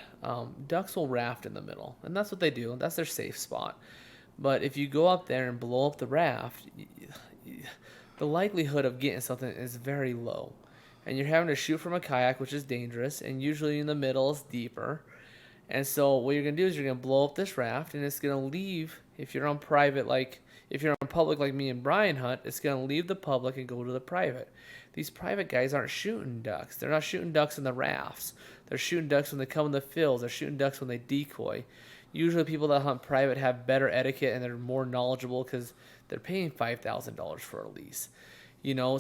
ducks will raft in the middle, and that's what they do. That's their safe spot. But if you go up there and blow up the raft, the likelihood of getting something is very low, and you're having to shoot from a kayak, which is dangerous, and usually in the middle is deeper. And so what you're going to do is you're going to blow up this raft, and it's going to leave, if you're on private, if you're on public like me and Brian hunt, it's going to leave the public and go to the private. These private guys aren't shooting ducks. They're not shooting ducks in the rafts. They're shooting ducks when they come in the fields. They're shooting ducks when they decoy. Usually people that hunt private have better etiquette and they're more knowledgeable because they're paying $5,000 for a lease.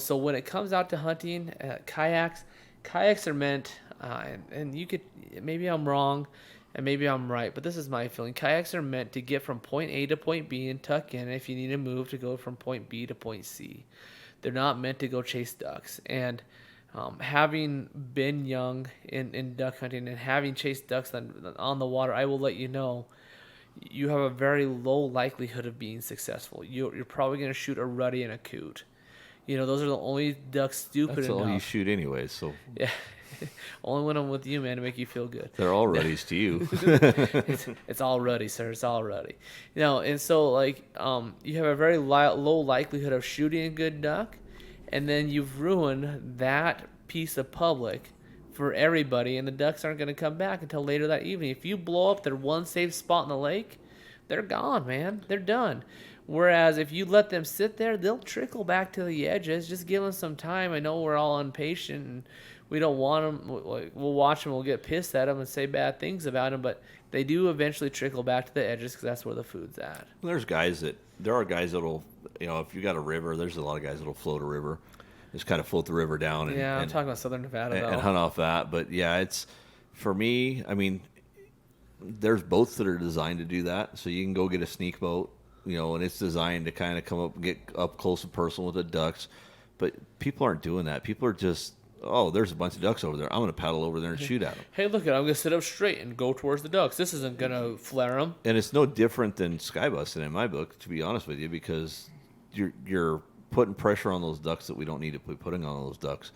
So when it comes out to hunting, kayaks are meant, and you could, maybe I'm wrong, and maybe I'm right, but this is my feeling. Kayaks are meant to get from point A to point B and tuck in if you need to move to go from point B to point C. They're not meant to go chase ducks. And having been young in duck hunting and having chased ducks on the water, I will let you know, you have a very low likelihood of being successful. You're probably going to shoot a ruddy and a coot. Those are the only ducks stupid enough. That's all you shoot anyway, so. Yeah. Only when I'm with you, man, to make you feel good. They're all ruddies to you. It's all ruddy, sir. It's all ruddy. And so, you have a very low likelihood of shooting a good duck, and then you've ruined that piece of public for everybody, and the ducks aren't going to come back until later that evening. If you blow up their one safe spot in the lake, they're gone, man. They're done. Whereas if you let them sit there, they'll trickle back to the edges. Just give them some time. I know we're all impatient and we don't want them. We'll watch them. We'll get pissed at them and say bad things about them. But they do eventually trickle back to the edges because that's where the food's at. There are guys that'll, if you got a river, there's a lot of guys that'll float a river. Just kind of float the river down. I'm talking about Southern Nevada, and hunt off that. But yeah, it's, for me, there's boats that are designed to do that. So you can go get a sneak boat, and it's designed to kind of come up and get up close and personal with the ducks. But people aren't doing that. People are just, there's a bunch of ducks over there. I'm going to paddle over there and shoot at them. Hey, look, I'm going to sit up straight and go towards the ducks. This isn't going to flare them. And it's no different than skybusting in my book, to be honest with you, because you're putting pressure on those ducks that we don't need to be putting on those ducks.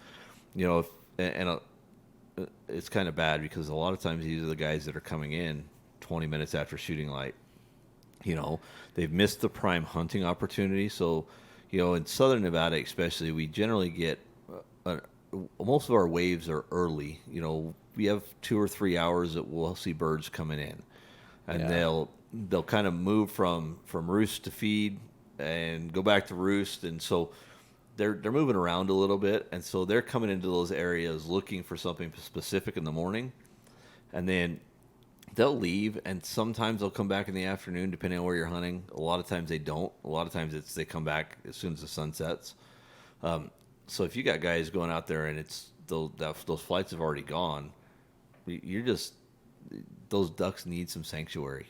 It's kind of bad because a lot of times these are the guys that are coming in 20 minutes after shooting light. They've missed the prime hunting opportunity. So, in Southern Nevada especially, we generally get most of our waves are early. We have 2 or 3 hours that we'll see birds coming in, and they'll kind of move from roost to feed and go back to roost, and so they're moving around a little bit, and so they're coming into those areas looking for something specific in the morning, and then they'll leave, and sometimes they'll come back in the afternoon depending on where you're hunting. A lot of times they don't. A lot of times they come back as soon as the sun sets. So if you got guys going out there and it's those flights have already gone, those ducks need some sanctuary.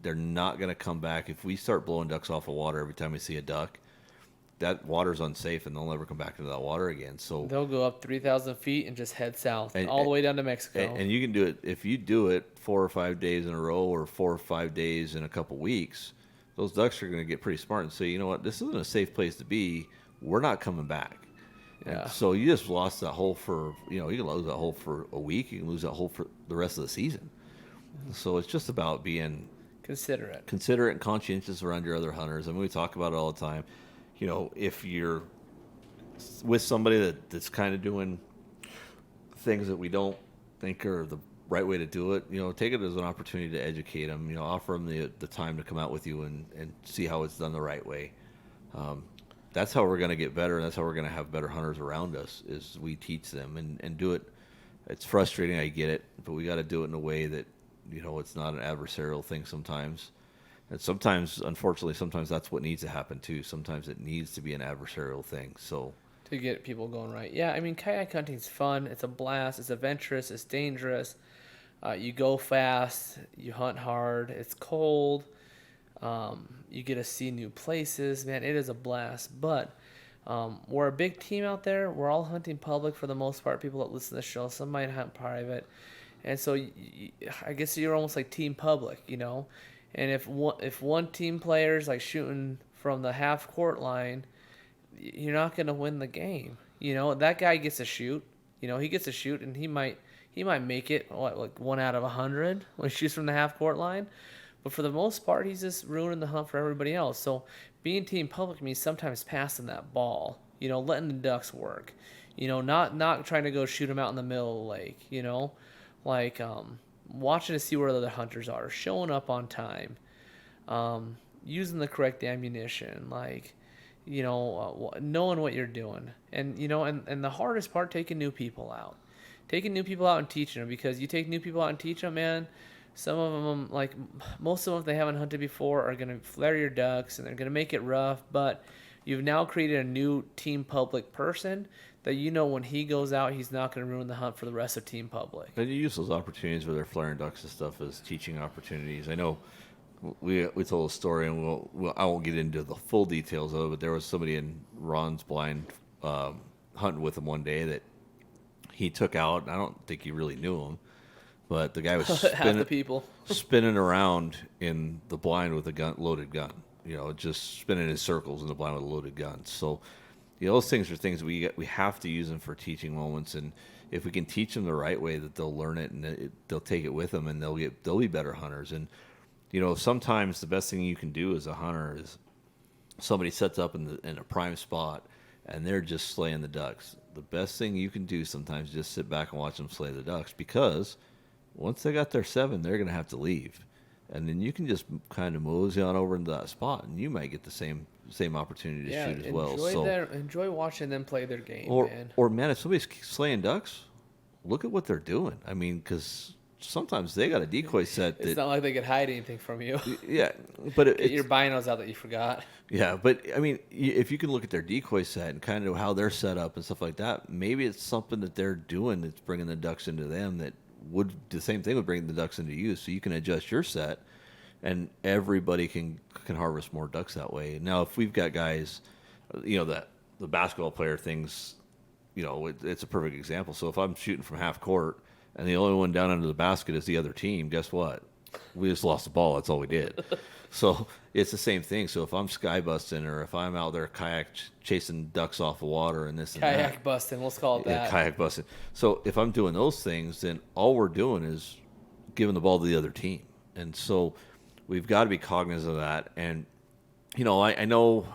They're not going to come back. If we start blowing ducks off of water every time we see a duck, that water's unsafe and they'll never come back into that water again. So they'll go up 3,000 feet and just head south all the way down to Mexico. And you can do it if you do it 4 or 5 days in a row or 4 or 5 days in a couple weeks. Those ducks are going to get pretty smart and say, you know what, this isn't a safe place to be. We're not coming back. Yeah. And so you just lost that hole for, you can lose that hole for a week. You can lose that hole for the rest of the season. So it's just about being considerate and conscientious around your other hunters. We talk about it all the time. If you're with somebody that's kind of doing things that we don't think are the right way to do it, take it as an opportunity to educate them. Offer them the time to come out with you and see how it's done the right way. That's how we're going to get better, and that's how we're going to have better hunters around us. Is we teach them and do it. It's frustrating, I get it, but we got to do it in a way that it's not an adversarial thing sometimes. And sometimes, unfortunately, sometimes that's what needs to happen too. Sometimes it needs to be an adversarial thing. So to get people going right. Yeah, I mean, kayak hunting's fun. It's a blast. It's adventurous. It's dangerous. You go fast. You hunt hard. It's cold. You get to see new places. Man, it is a blast. But we're a big team out there. We're all hunting public for the most part. People that listen to the show, some might hunt private. And so I guess you're almost like team public, And if one team player's like shooting from the half court line, you're not going to win the game. That guy gets a shoot. He gets a shoot, and he might make it like 1 out of 100 when he shoots from the half court line. But for the most part, he's just ruining the hunt for everybody else. So being team public means sometimes passing that ball. Letting the ducks work. Not trying to go shoot them out in the middle of the lake. Like watching to see where the other hunters are, showing up on time, using the correct ammunition, knowing what you're doing, and and the hardest part, taking new people out and teaching them, because you take new people out and teach them, man. Some of them, like most of them, if they haven't hunted before, are gonna flare your ducks and they're gonna make it rough. But you've now created a new team public person that when he goes out, he's not going to ruin the hunt for the rest of team public. And you use those opportunities where they're flaring ducks and stuff as teaching opportunities. I know we told a story, and I won't get into the full details of it, but there was somebody in Ron's blind hunting with him one day that he took out. I don't think he really knew him, but the guy was spinning around in the blind with a loaded gun. Just spinning in circles in the blind with a loaded gun. So those things are things we have to use them for teaching moments, and if we can teach them the right way, that they'll learn it and they'll take it with them, and they'll be better hunters. And sometimes the best thing you can do as a hunter is somebody sets up in a prime spot and they're just slaying the ducks. The best thing you can do sometimes is just sit back and watch them slay the ducks, because once they got their 7, they're going to have to leave, and then you can just kind of mosey on over into that spot, and you might get the same opportunity to shoot as well. Enjoy watching them play their game, man. Or man, if somebody's slaying ducks, look at what they're doing. I mean, because sometimes they got a decoy set. It's not like they could hide anything from you. Yeah, but get your binos out that you forgot. Yeah, but I mean, if you can look at their decoy set and kind of how they're set up and stuff like that, maybe it's something that they're doing that's bringing the ducks into them that would the same thing would bring the ducks into you. So you can adjust your set, and everybody can harvest more ducks that way. Now, if we've got guys, that the basketball player things, it's a perfect example. So if I'm shooting from half court and the only one down under the basket is the other team, guess what? We just lost the ball. That's all we did. So it's the same thing. So if I'm sky busting, or if I'm out there kayak chasing ducks off the water and this and that. Kayak busting, let's call it that. Yeah, kayak busting. So if I'm doing those things, then all we're doing is giving the ball to the other team. And so we've got to be cognizant of that. And, I know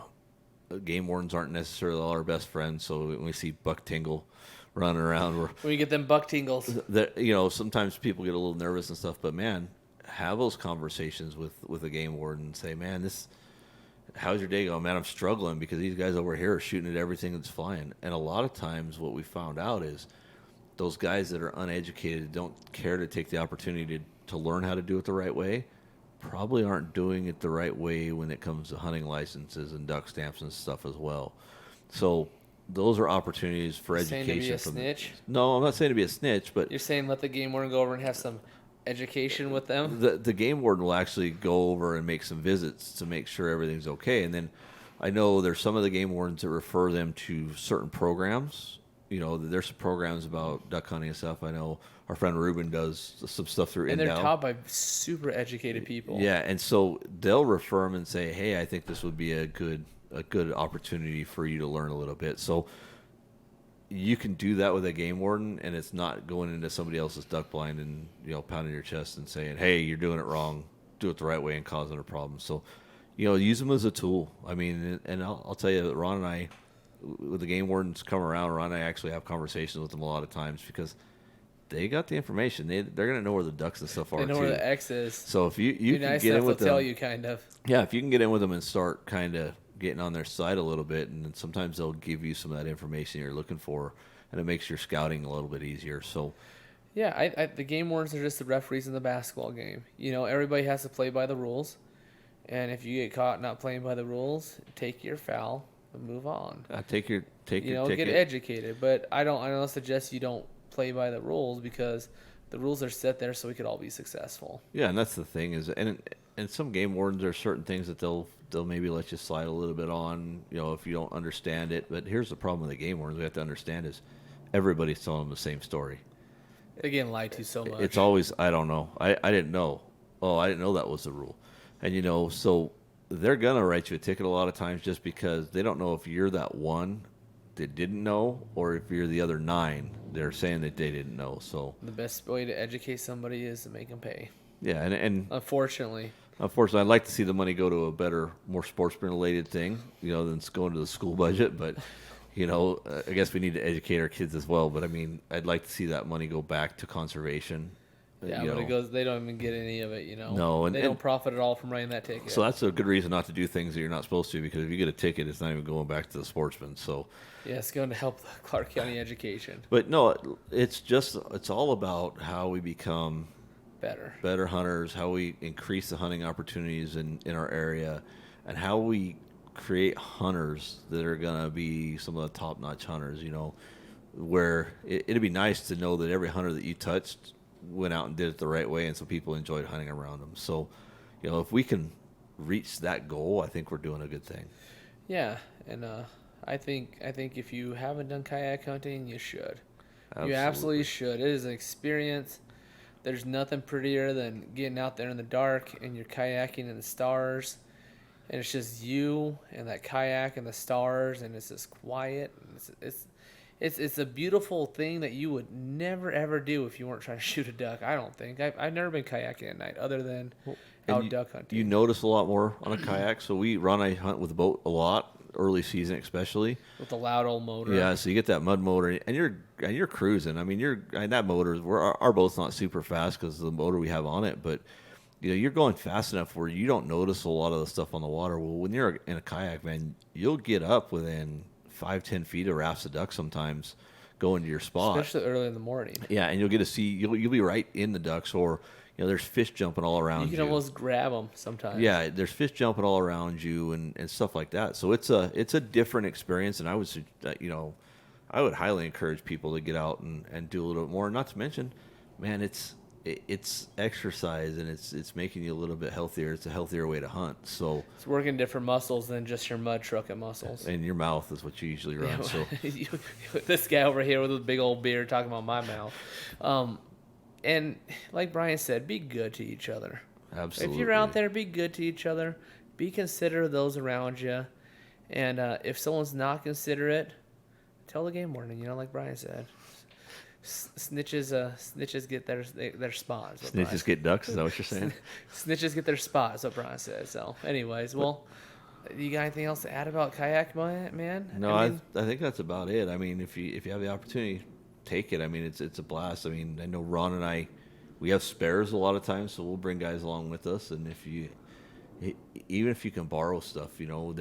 game wardens aren't necessarily all our best friends. So when we see buck tingle running around, when you get them buck tingles, sometimes people get a little nervous and stuff. But, man, have those conversations with a game warden and say, man, how's your day going? Man, I'm struggling because these guys over here are shooting at everything that's flying. And a lot of times what we found out is those guys that are uneducated, don't care to take the opportunity to learn how to do it the right way, probably aren't doing it the right way when it comes to hunting licenses and duck stamps and stuff as well. So those are opportunities for education. Saying to be a snitch? No, I'm not saying to be a snitch, but you're saying let the game warden go over and have some education with them. The game warden will actually go over and make some visits to make sure everything's okay. And then I know there's some of the game wardens that refer them to certain programs. There's some programs about duck hunting and stuff. I know our friend Ruben does some stuff through and Indow. They're taught by super educated people. Yeah, and so they'll refer them and say, hey, I think this would be a good opportunity for you to learn a little bit. So you can do that with a game warden, and it's not going into somebody else's duck blind and pounding your chest and saying, hey, you're doing it wrong, do it the right way, and causing a problem. So use them as a tool. I mean, and I'll tell you, Ron and I, when the game wardens come around, Ron and I actually have conversations with them a lot of times because they got the information. They're gonna know where the ducks and stuff are They know too. where the X is. So if you Be can nice get in enough with they'll them, tell you kind of. yeah, if you can get in with them and start kind of getting on their side a little bit, and then sometimes they'll give you some of that information you're looking for, and it makes your scouting a little bit easier. So Yeah, the game wardens are just the referees in the basketball game. You know, everybody has to play by the rules, and if you get caught not playing by the rules, take your foul and move on. take your You know, ticket. get educated. But I don't suggest you don't play by the rules because the rules are set there so we could all be successful. Yeah, and that's the thing is, and some game wardens are certain things that they'll maybe let you slide a little bit on, you know, if you don't understand it. But here's the problem with the game wardens we have to understand is everybody's telling them the same story. They're getting lied to so much. It's always, I don't know. I didn't know. Oh, I didn't know that was the rule. And, you know, so they're going to write you a ticket a lot of times just because they don't know if you're that one that didn't know or if you're the other 9. They're saying that they didn't know. So the best way to educate somebody is to make them pay. Yeah, and unfortunately, I'd like to see the money go to a better, more sportsman-related thing, you know, than going to the school budget. But, you know, I guess we need to educate our kids as well. But, I mean, I'd like to see that money go back to conservation. Yeah, you but know. it goes. They don't even get any of it, you know. No, they don't profit at all from writing that ticket. So that's a good reason not to do things that you're not supposed to, because if you get a ticket, it's not even going back to the sportsman. So yeah, it's going to help the Clark County education. But no, it's all about how we become better hunters, how we increase the hunting opportunities in our area, and how we create hunters that are going to be some of the top-notch hunters, you know, where it'd be nice to know that every hunter that you touched went out and did it the right way, and so people enjoyed hunting around them. So, you know, if we can reach that goal, I think we're doing a good thing. Yeah, and I think if you haven't done kayak hunting, you should. Absolutely. You absolutely should. It is an experience. There's nothing prettier than getting out there in the dark and you're kayaking in the stars, and it's just you and that kayak and the stars, and it's just quiet. And it's a beautiful thing that you would never ever do if you weren't trying to shoot a duck. I don't think I've never been kayaking at night other than out duck hunting. You notice a lot more on a kayak. So Ron and I hunt with a boat a lot, early season especially. With the loud old motor. Yeah, so you get that mud motor, and you're cruising. I mean, that motor. Our boat's not super fast because of the motor we have on it, but you know, you're going fast enough where you don't notice a lot of the stuff on the water. Well, when you're in a kayak, man, you'll get up within 5-10 feet of rafts of ducks sometimes going to your spot, especially early in the morning. Yeah, and you'll get to see you'll be right in the ducks, or you know, there's fish jumping all around you. You can almost grab them sometimes. Yeah, there's fish jumping all around you and stuff like that. So it's a different experience, and I would highly encourage people to get out and do a little bit more. Not to mention, man, it's exercise, and it's making you a little bit healthier. It's a healthier way to hunt. So it's working different muscles than just your mud trucking muscles. And your mouth is what you usually run. Yeah, so this guy over here with a big old beard talking about my mouth. And like Brian said, be good to each other. Absolutely. If you're out there, be good to each other. Be considerate of those around you. And if someone's not considerate, tell the game warden. You know, like Brian said. Snitches get their spot. Snitches get ducks. Is that what you're saying? Snitches get their spot. Is what Brian says. So, anyways, well, you got anything else to add about kayak, man? No, I think that's about it. I mean, if you have the opportunity, take it. I mean, it's a blast. I mean, I know Ron and I, we have spares a lot of times, so we'll bring guys along with us. And even if you can borrow stuff, you know,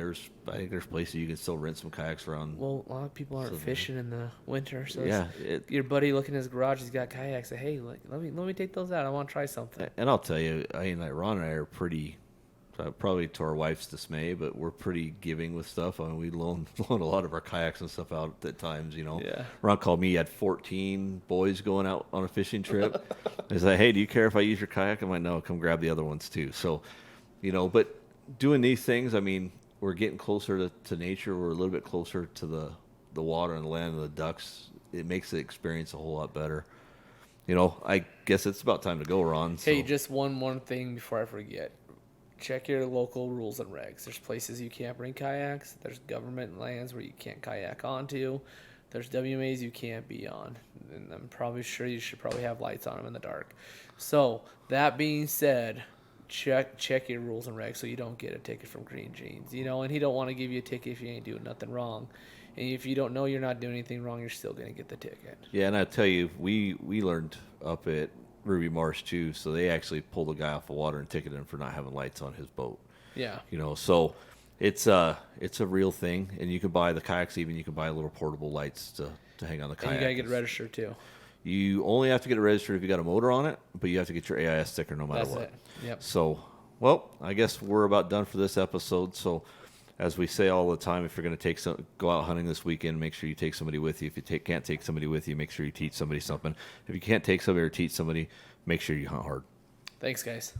I think there's places you can still rent some kayaks around. Well, a lot of people aren't fishing in the winter, so yeah, your buddy looking in his garage, he's got kayaks. Say, hey, let me take those out. I want to try something. And I'll tell you, I mean, like Ron and I are pretty, probably to our wife's dismay, but we're pretty giving with stuff. I mean, we loan a lot of our kayaks and stuff out at times, you know. Yeah. Ron called me, he had 14 boys going out on a fishing trip. He's like, hey, do you care if I use your kayak? I'm like, no, come grab the other ones too. So, you know, but doing these things, I mean, we're getting closer to nature. We're a little bit closer to the water and the land and the ducks. It makes the experience a whole lot better. You know, I guess it's about time to go, Ron. Hey, just one more thing before I forget. Check your local rules and regs. There's places you can't bring kayaks. There's government lands where you can't kayak onto. There's WMAs you can't be on. And I'm probably sure you should probably have lights on them in the dark. So, that being said, check your rules and regs so you don't get a ticket from Green Jeans. You know, and he don't want to give you a ticket if you ain't doing nothing wrong. And if you don't know you're not doing anything wrong, you're still going to get the ticket. Yeah, and I tell you, we learned up at Ruby Marsh too. So they actually pulled a guy off the water and ticketed him for not having lights on his boat. Yeah. So it's a real thing, and you can buy the kayaks. Even you can buy little portable lights to hang on the kayak. And you got to get registered too. You only have to get it registered if you got a motor on it, but you have to get your AIS sticker no matter That's what. it. Yep. So, well, I guess we're about done for this episode. So, as we say all the time, if you're going to go out hunting this weekend, make sure you take somebody with you. If you can't take somebody with you, make sure you teach somebody something. If you can't take somebody or teach somebody, make sure you hunt hard. Thanks, guys.